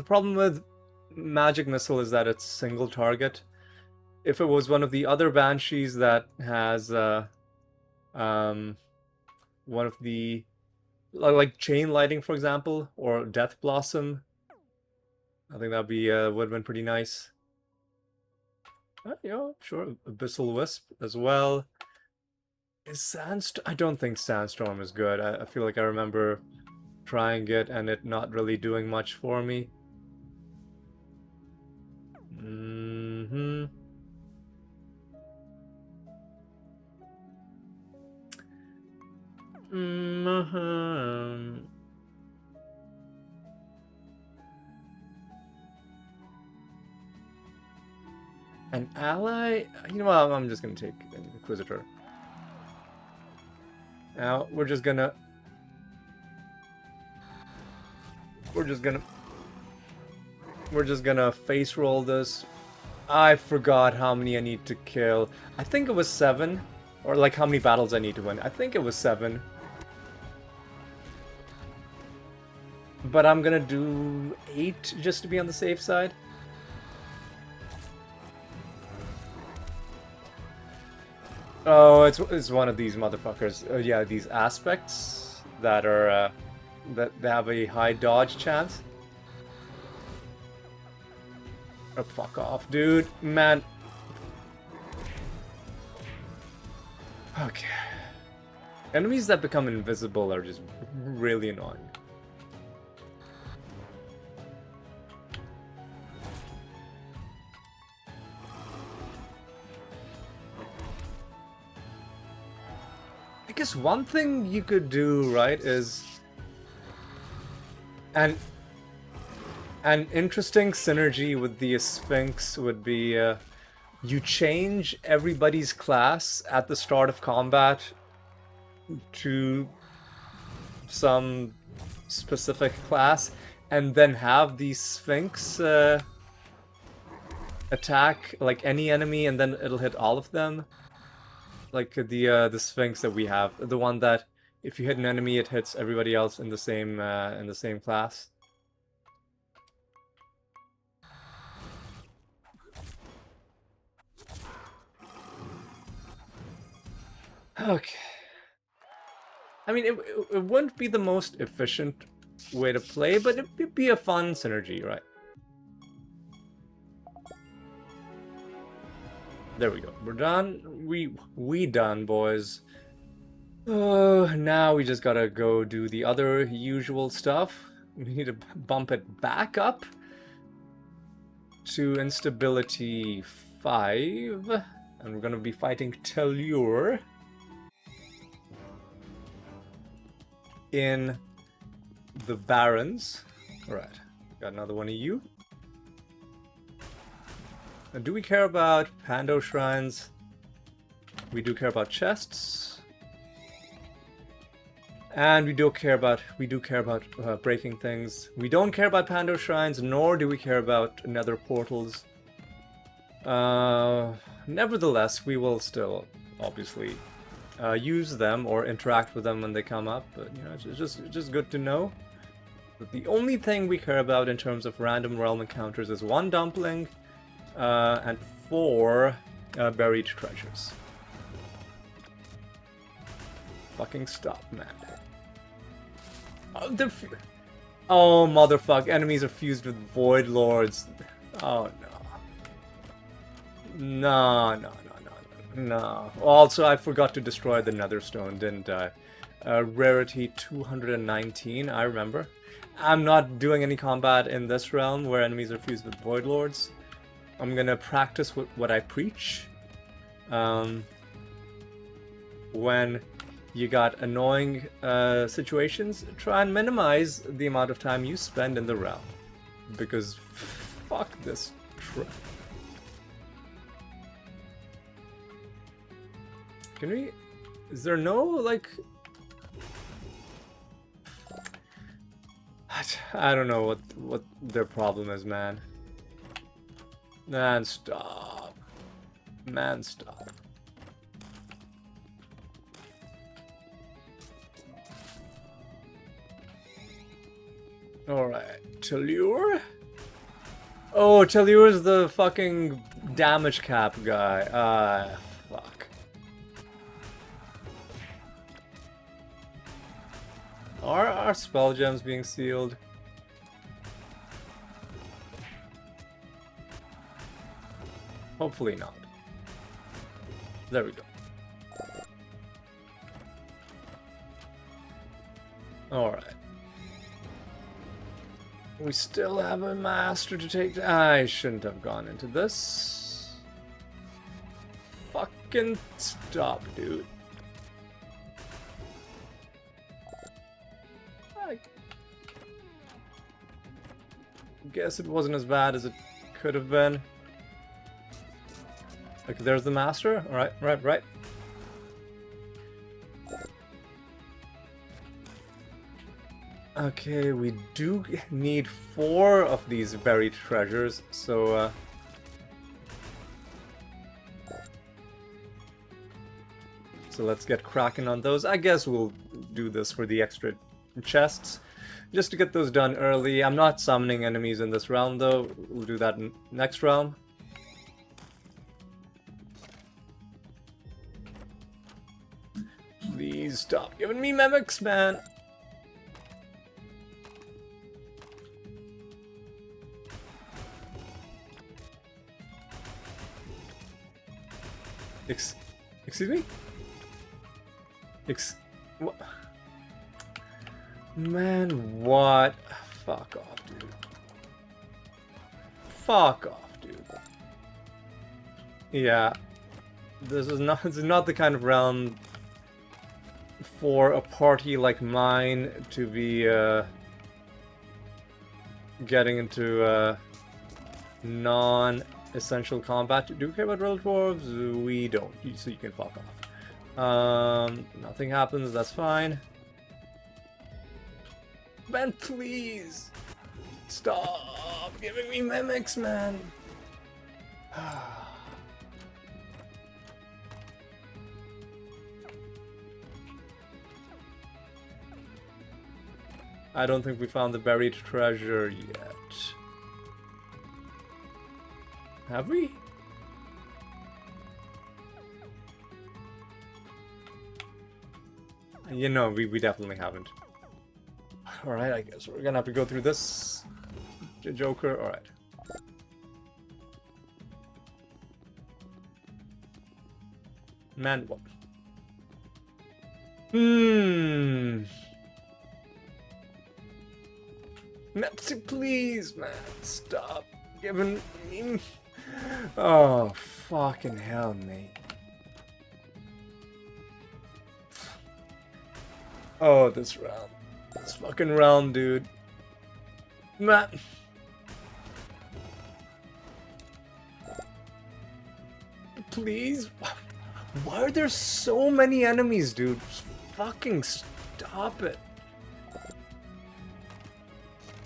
problem with Magic Missile is that it's single target. If it was one of the other Banshees that has one of the like Chain Lighting, for example, or Death Blossom, I think that'd be would have been pretty nice. Yeah, sure, Abyssal Wisp as well. Is Sandstorm? I don't think Sandstorm is good. I feel like I remember trying it and it not really doing much for me. An ally? You know what, I'm just gonna take an Inquisitor. Now, we're just gonna We're just gonna face roll this. I forgot how many I need to kill. I think it was 7. Or like how many battles I need to win. I think it was 7. But I'm gonna do 8 just to be on the safe side. Oh, it's one of these motherfuckers. Yeah, these aspects that are that they have a high dodge chance. Oh, fuck off, dude. Man. Okay. Enemies that become invisible are just really annoying. I guess one thing you could do, right, is an interesting synergy with the Sphinx would be you change everybody's class at the start of combat to some specific class, and then have the Sphinx attack like any enemy, and then it'll hit all of them. Like the Sphinx that we have, the one that if you hit an enemy, it hits everybody else in the same class. Okay. I mean, it wouldn't be the most efficient way to play, but it'd be a fun synergy, right? There we go. We're done. We done, boys. Now we just gotta go do the other usual stuff. We need to bump it back up to instability 5, and we're gonna be fighting Tellure in the Barrens. Alright, got another one of you. Do we care about Pando Shrines? We do care about chests. And we do care about breaking things. We don't care about Pando Shrines, nor do we care about nether portals. Nevertheless, we will still, obviously, use them or interact with them when they come up, but you know, it's just good to know. But the only thing we care about in terms of random realm encounters is 1 dumpling and 4 buried treasures. Fucking stop, man. Oh, motherfuck, enemies are fused with void lords. Oh no. No. Also, I forgot to destroy the netherstone, didn't I? Rarity 219, I remember. I'm not doing any combat in this realm where enemies are fused with void lords. I'm gonna practice what I preach. When you got annoying situations, try and minimize the amount of time you spend in the realm. Because fuck this trap. Can we... Is there no, like... I don't know what their problem is, man. Man, stop. Man, stop. Alright, Tellure? Oh, Tellure's the fucking damage cap guy. Fuck. Are our spell gems being sealed? Hopefully not. There we go. Alright. We still have a master to take. I shouldn't have gone into this. Fucking stop, dude. I guess it wasn't as bad as it could have been. Like, there's the master. Alright, right. Okay, we do need 4 of these buried treasures, so so let's get cracking on those. I guess we'll do this for the extra chests, just to get those done early. I'm not summoning enemies in this round though, we'll do that next round. Please stop giving me mimics, man! Excuse me? What? Man, what? Fuck off, dude. Fuck off, dude. Yeah. This is not the kind of round for a party like mine to be getting into non-essential combat. Do we care about Riddle Dwarves? We don't, so you can fuck off. Nothing happens, that's fine. Man, please! Stop giving me mimics, man! I don't think we found the buried treasure yet. Have we? You know, we definitely haven't. Alright, I guess we're gonna have to go through this. Joker, alright. Man, what? Mepsi, please, man, stop giving me... Oh, fucking hell, mate. Oh, this round. This fucking round, dude. Man. Please? Why are there so many enemies, dude? Just fucking stop it.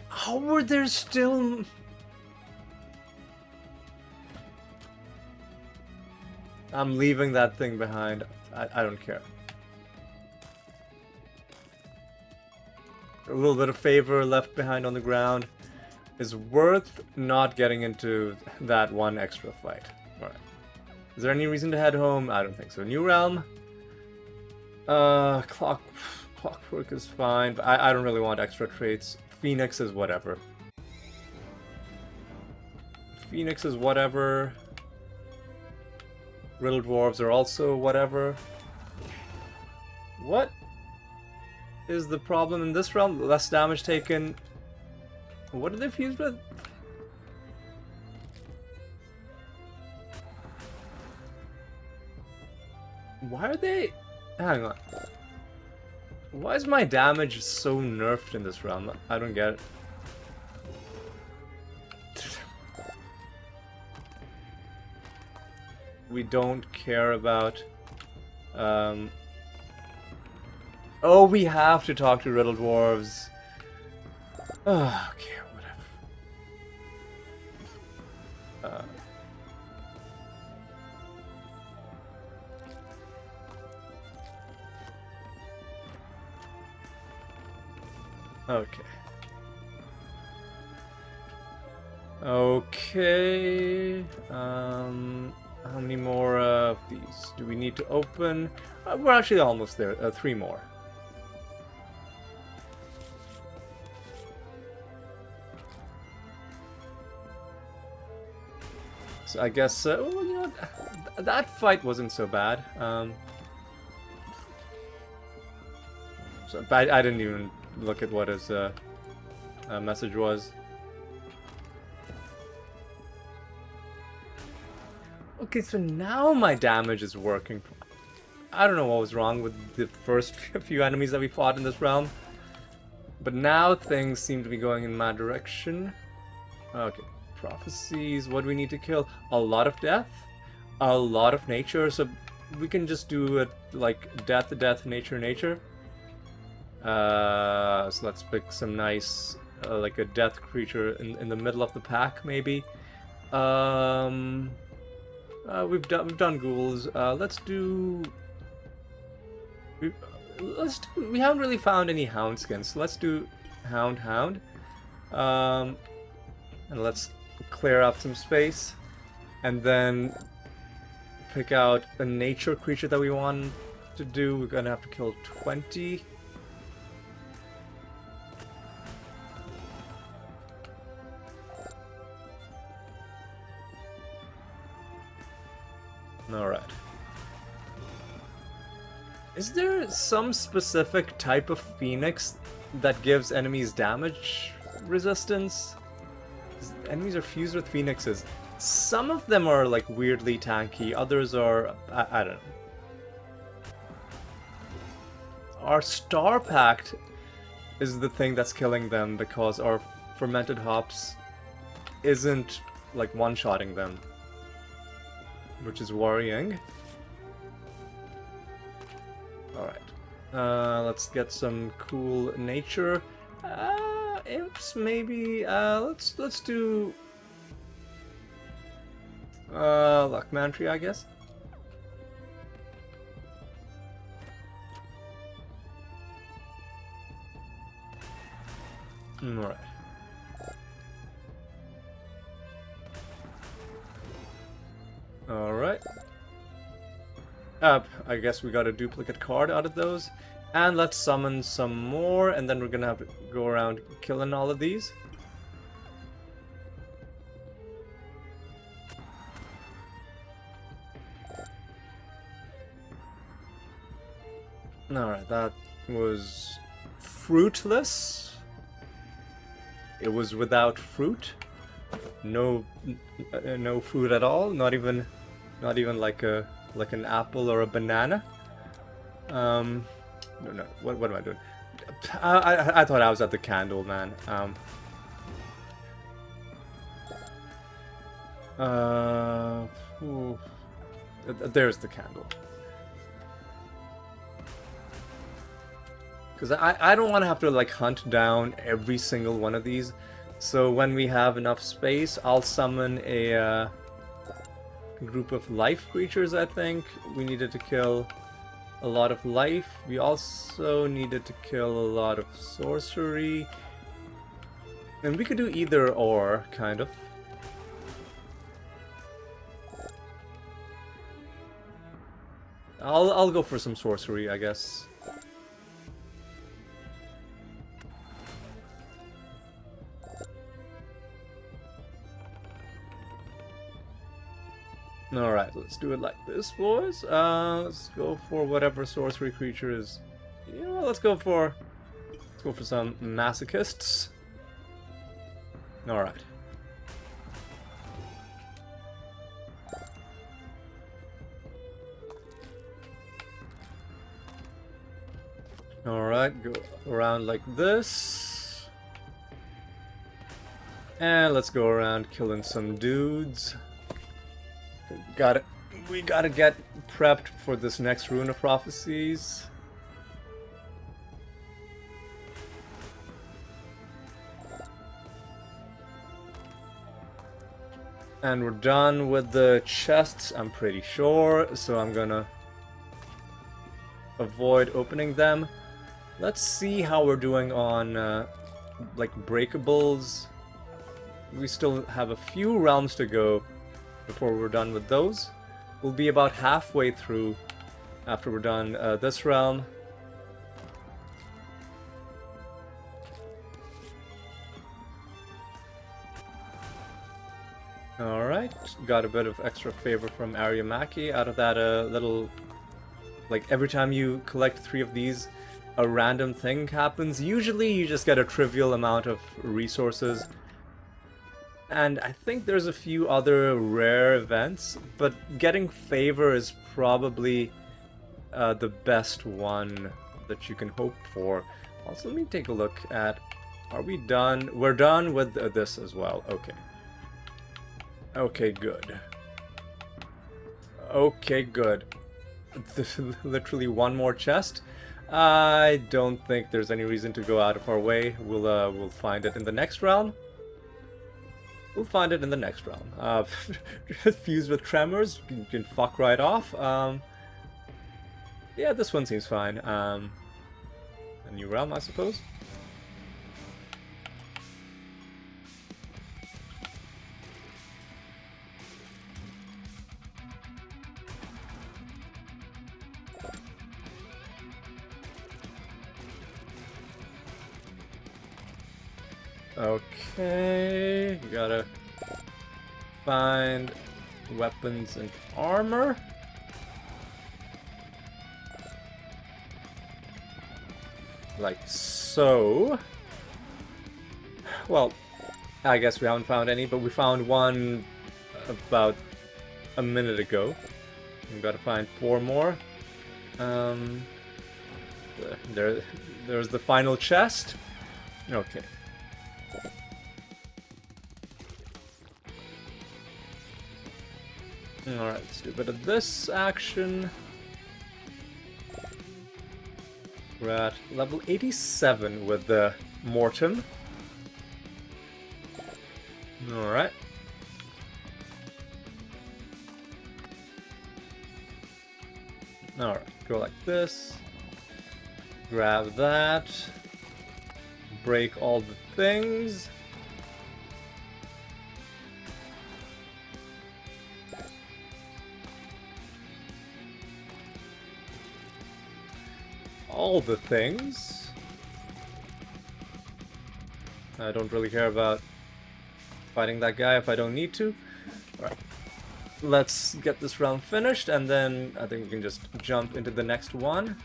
How were there still... I'm leaving that thing behind. I don't care. A little bit of favor left behind on the ground is worth not getting into that one extra fight. Alright. Is there any reason to head home? I don't think so. New realm. Clockwork is fine, but I don't really want extra traits. Phoenix is whatever. Phoenix is whatever. Riddle Dwarves are also whatever. What is the problem in this round? Less damage taken. What are they fused with? Why are they... Hang on. Why is my damage so nerfed in this round? I don't get it. We don't care about... Oh, we have to talk to Riddle Dwarves. Okay, whatever. Okay. Okay. How many more of these do we need to open? We're actually almost there. 3 more. So I guess, well, you know, that fight wasn't so bad. So I didn't even look at what his message was. Okay, so now my damage is working. I don't know what was wrong with the first few enemies that we fought in this round, but now things seem to be going in my direction. Okay, prophecies. What do we need to kill? A lot of death, a lot of nature. So we can just do it like death, nature. So let's pick some nice, like a death creature in the middle of the pack, maybe. We've done ghouls. We haven't really found any hound skins, so let's do hound. And let's clear up some space, and then pick out a nature creature that we want to do. We're gonna have to kill 20. Alright. Is there some specific type of phoenix that gives enemies damage resistance? Enemies are fused with phoenixes. Some of them are like weirdly tanky, others are... I don't know. Our Star Pact is the thing that's killing them because our fermented hops isn't like one-shotting them, which is worrying. Alright. Let's get some cool nature. Imps, maybe. Let's do Luck Mantry, I guess. Alright. Alright. I guess we got a duplicate card out of those. And let's summon some more, and then we're gonna have to go around killing all of these. Alright, that was fruitless. It was without fruit. No fruit at all. Not even like an apple or a banana. No. What am I doing? I thought I was at the candle, man. There's the candle. Because I don't want to have to like hunt down every single one of these. So when we have enough space, I'll summon a group of life creatures, I think. We needed to kill a lot of life. We also needed to kill a lot of sorcery. And we could do either or, kind of. I'll go for some sorcery, I guess. Alright, let's do it like this, boys. Let's go for whatever sorcery creature is... You know what, let's go for some masochists. Alright. Alright, go around like this. And let's go around killing some dudes. We gotta get prepped for this next Rune of Prophecies. And we're done with the chests, I'm pretty sure, so I'm gonna avoid opening them. Let's see how we're doing on like breakables. We still have a few realms to go before we're done with those. We'll be about halfway through after we're done this realm. Alright, got a bit of extra favor from Ariamaki out of that little... Like, every time you collect 3 of these, a random thing happens. Usually you just get a trivial amount of resources. And I think there's a few other rare events, but getting favor is probably the best one that you can hope for. Also, let me take a look at... Are we done? We're done with this as well. Okay. Okay, good. Okay, good. Literally one more chest. I don't think there's any reason to go out of our way. We'll find it in the next round. We'll find it in the next round. Fused with tremors, you can fuck right off. Yeah, this one seems fine. A new realm, I suppose. Okay, you gotta find weapons and armor. Like so. Well, I guess we haven't found any, but we found one about a minute ago. We've got to find 4 more. There's the final chest. Okay. Alright, let's do a bit of this action. We're at level 87 with the Morton. Alright. Alright, go like this. Grab that. Break all the things. All the things. I don't really care about fighting that guy if I don't need to. Alright. Let's get this round finished, and then I think we can just jump into the next one.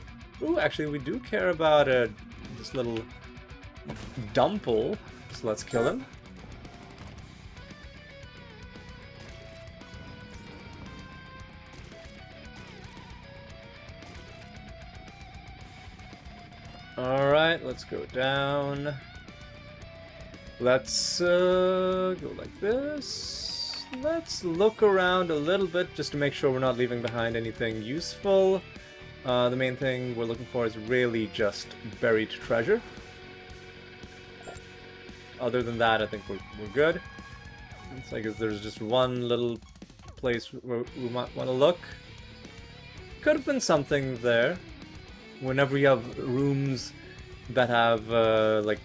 Ooh, actually we do care about this little Dumple, so let's kill him. Alright, let's go down. Let's go like this. Let's look around a little bit just to make sure we're not leaving behind anything useful. The main thing we're looking for is really just buried treasure. Other than that, I think we're good. It's like there's just one little place where we might want to look. Could have been something there. Whenever you have rooms that have like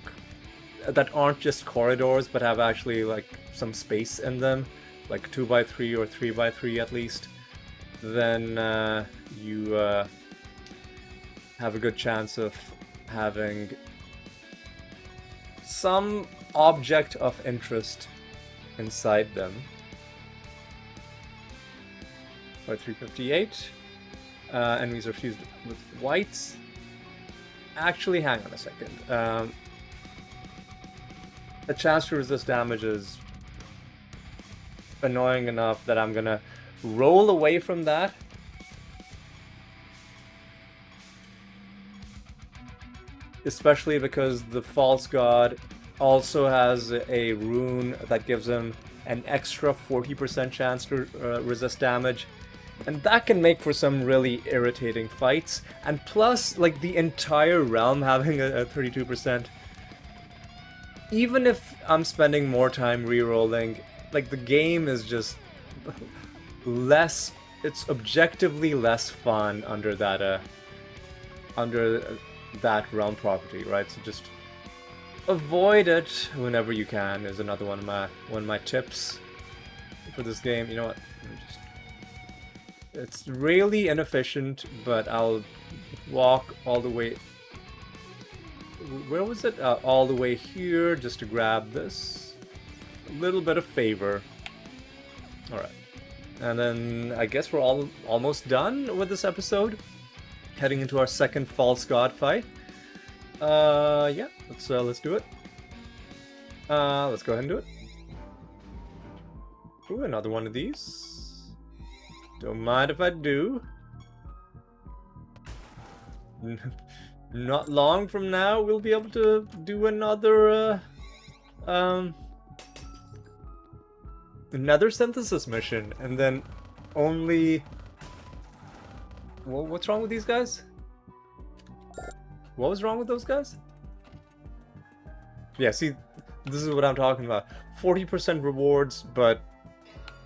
that aren't just corridors but have actually like some space in them, like 2x3 or 3x3 at least, then you have a good chance of having some object of interest inside them. By 358. Enemies are fused with whites. Actually, hang on a second. A chance to resist damage is annoying enough that I'm gonna roll away from that. Especially because the False God also has a rune that gives him an extra 40% chance to resist damage. And that can make for some really irritating fights. And plus, like, the entire realm having a 32%. Even if I'm spending more time re-rolling, like, the game is just less... It's objectively less fun under that realm property, right? So just avoid it whenever you can is another one of my tips for this game. You know what? It's really inefficient, but I'll walk all the way... Where was it? All the way here, just to grab this. A little bit of favor. Alright. And then I guess we're almost done with this episode. Heading into our second False God fight. Yeah, let's do it. Let's go ahead and do it. Ooh, another one of these. Don't mind if I do. Not long from now, we'll be able to do another synthesis mission, and then only... What's wrong with these guys? What was wrong with those guys? Yeah, see, this is what I'm talking about. 40% rewards, but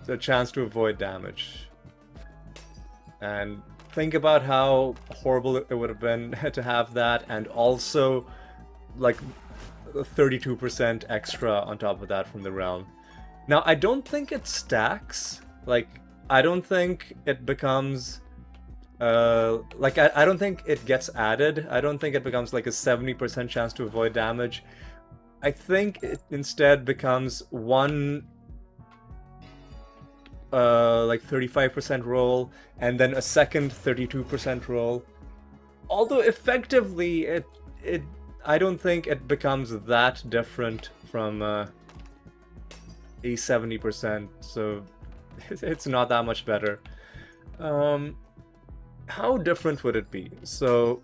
the chance to avoid damage. And think about how horrible it would have been to have that, and also, like, 32% extra on top of that from the realm. Now, I don't think it stacks. Like, I don't think it becomes... I don't think it gets added. I don't think it becomes like a 70% chance to avoid damage. I think it instead becomes one like 35% roll, and then a second 32% roll. Although effectively, I don't think it becomes that different from a 70%, so it's not that much better. How different would it be? So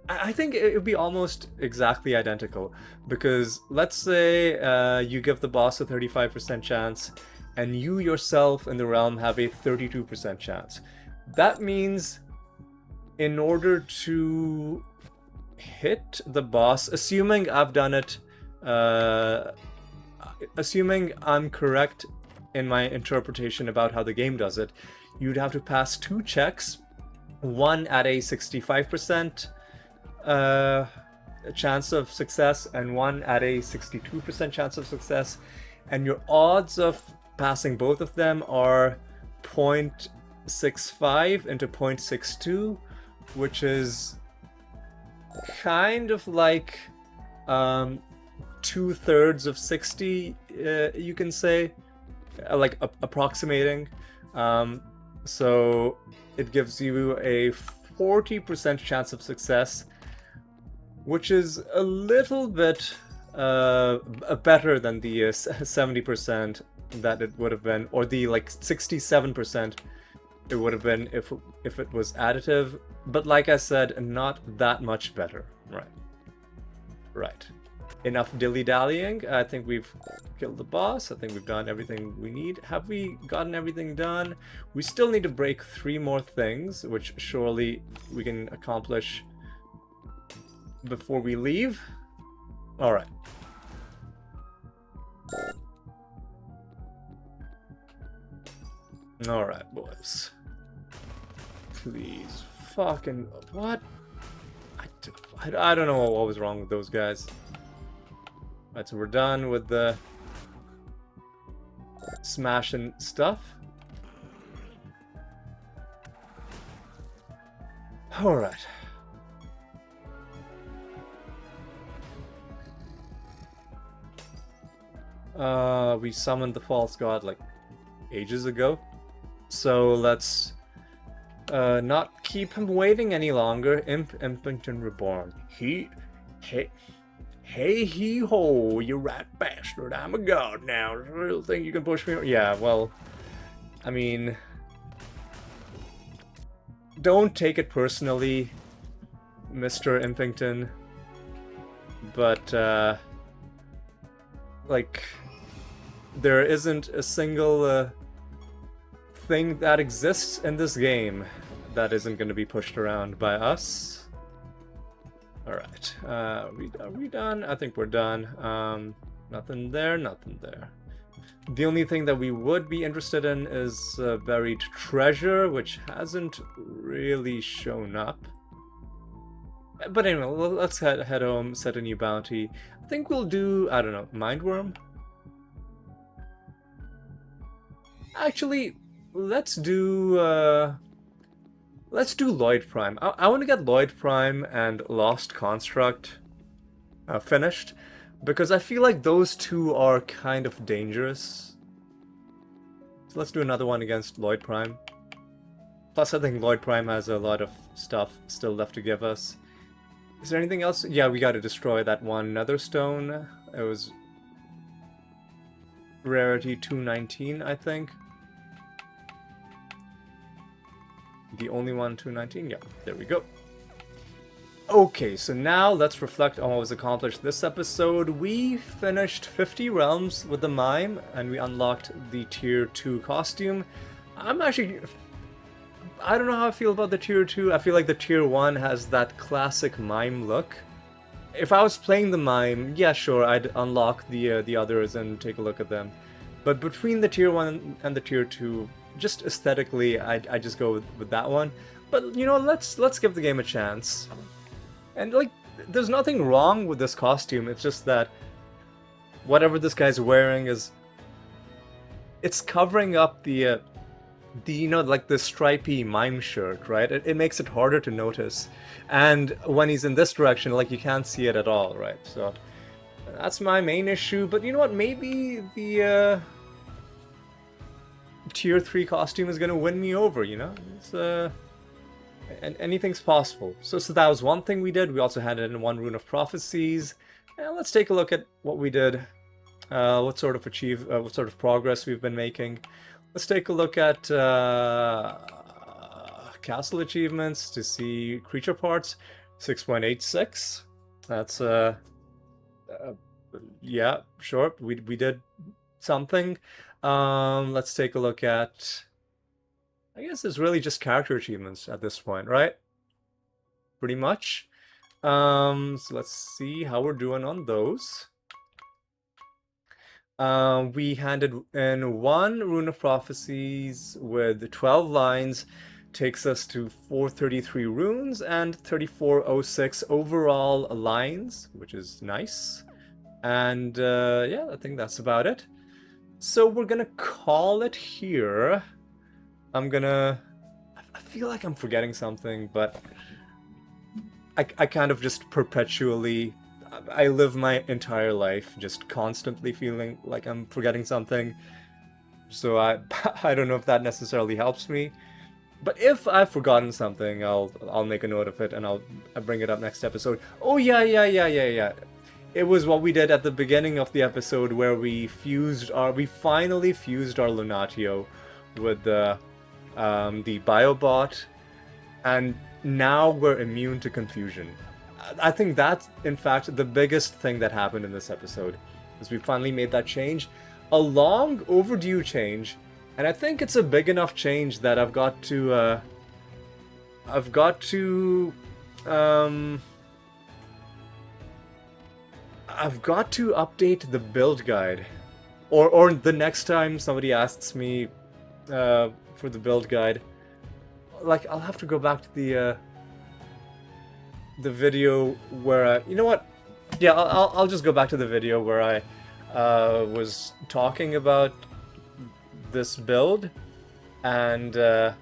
I think it would be almost exactly identical, because let's say you give the boss a 35% chance and you yourself in the realm have a 32% chance. That means in order to hit the boss, assuming I've done it, assuming I'm correct in my interpretation about how the game does it, you'd have to pass 2 checks, one at a 65% chance of success and one at a 62% chance of success, and your odds of passing both of them are 0.65 into 0.62, which is kind of like 2/3 of 60, you can say, like approximating. So it gives you a 40% chance of success, which is a little bit better than the 70% that it would have been, or the like 67% it would have been if it was additive. But like I said, not that much better. Right. Enough dilly-dallying. I think we've killed the boss. I think we've done everything we need. Have we gotten everything done? We still need to break 3 more things, which surely we can accomplish before we leave. Alright. Alright, boys. Please. Fucking... What? I don't know what was wrong with those guys. Alright, so we're done with the smashing stuff. Alright. We summoned the false god like ages ago. So let's not keep him waiting any longer. Impington Reborn. Hey hee ho, you rat bastard, I'm a god now. You really think you can push me? Yeah, well, I mean, don't take it personally, Mr. Impington, but, like, there isn't a single thing that exists in this game that isn't going to be pushed around by us. Alright, are we done? I think we're done. Nothing there, nothing there. The only thing that we would be interested in is buried treasure, which hasn't really shown up. But anyway, let's head home, set a new bounty. I think we'll do, I don't know, Mindworm? Actually, let's do Lloyd Prime. I want to get Lloyd Prime and Lost Construct finished, because I feel like those two are kind of dangerous. So let's do another one against Lloyd Prime. Plus, I think Lloyd Prime has a lot of stuff still left to give us. Is there anything else? Yeah, we got to destroy that one Netherstone. It was rarity 219, I think. The only one, 219? Yeah, there we go. Okay, so now let's reflect on what was accomplished this episode. We finished 50 realms with the Mime, and we unlocked the Tier 2 costume. I'm actually I don't know how I feel about the tier 2. I feel like the tier 1 has that classic mime look. If I was playing the mime, yeah, sure, I'd unlock the others and take a look at them. But between the tier 1 and the tier 2, just aesthetically, I just go with that one. But you know, let's give the game a chance. And like, there's nothing wrong with this costume. It's just that whatever this guy's wearing is, it's covering up the you know, like the stripy mime shirt, right? It makes it harder to notice. And when he's in this direction, like, you can't see it at all, right? So that's my main issue. But you know what? Maybe the tier 3 costume is gonna win me over, you know? It's and anything's possible. So that was one thing we did. We also had it in one Rune of Prophecies. And let's take a look at what we did. What sort of progress we've been making. Let's take a look at castle achievements to see creature parts. 6.86. That's yeah, sure. We did something. Let's take a look at, I guess it's really just character achievements at this point, right? Pretty much. So let's see how we're doing on those. We handed in one Rune of Prophecies with 12 lines, takes us to 433 runes and 3406 overall lines, which is nice. And yeah, I think that's about it. So we're gonna call it here. I feel like I'm forgetting something, but I kind of just perpetually, I live my entire life just constantly feeling like I'm forgetting something. So I don't know if that necessarily helps me. But if I've forgotten something, I'll make a note of it and I'll bring it up next episode. Oh yeah. It was what we did at the beginning of the episode where we finally fused our Lunatio with the Biobot, and now we're immune to confusion. I think that's, in fact, the biggest thing that happened in this episode, is we finally made that change. A long overdue change, and I think it's a big enough change that I've got to update the build guide. Or the next time somebody asks me for the build guide, like, I'll have to go back to the video where you know what? Yeah, I'll just go back to the video where I was talking about this build, and or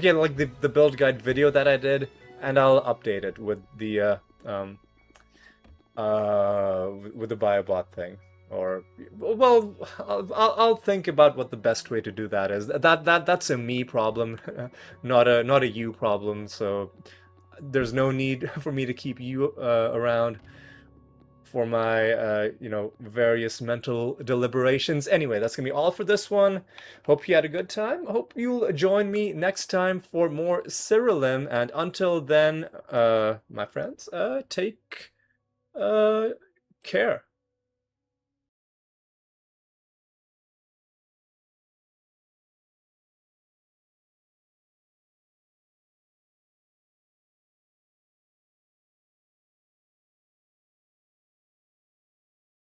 yeah, like the build guide video that I did, and I'll update it with the Biobot thing. Or, well, I'll think about what the best way to do that is. That's a me problem, not a you problem. So there's no need for me to keep you around for my you know, various mental deliberations. Anyway, that's gonna be all for this one. Hope you had a good time. Hope you'll join me next time for more Siralim. And until then, my friends, take care.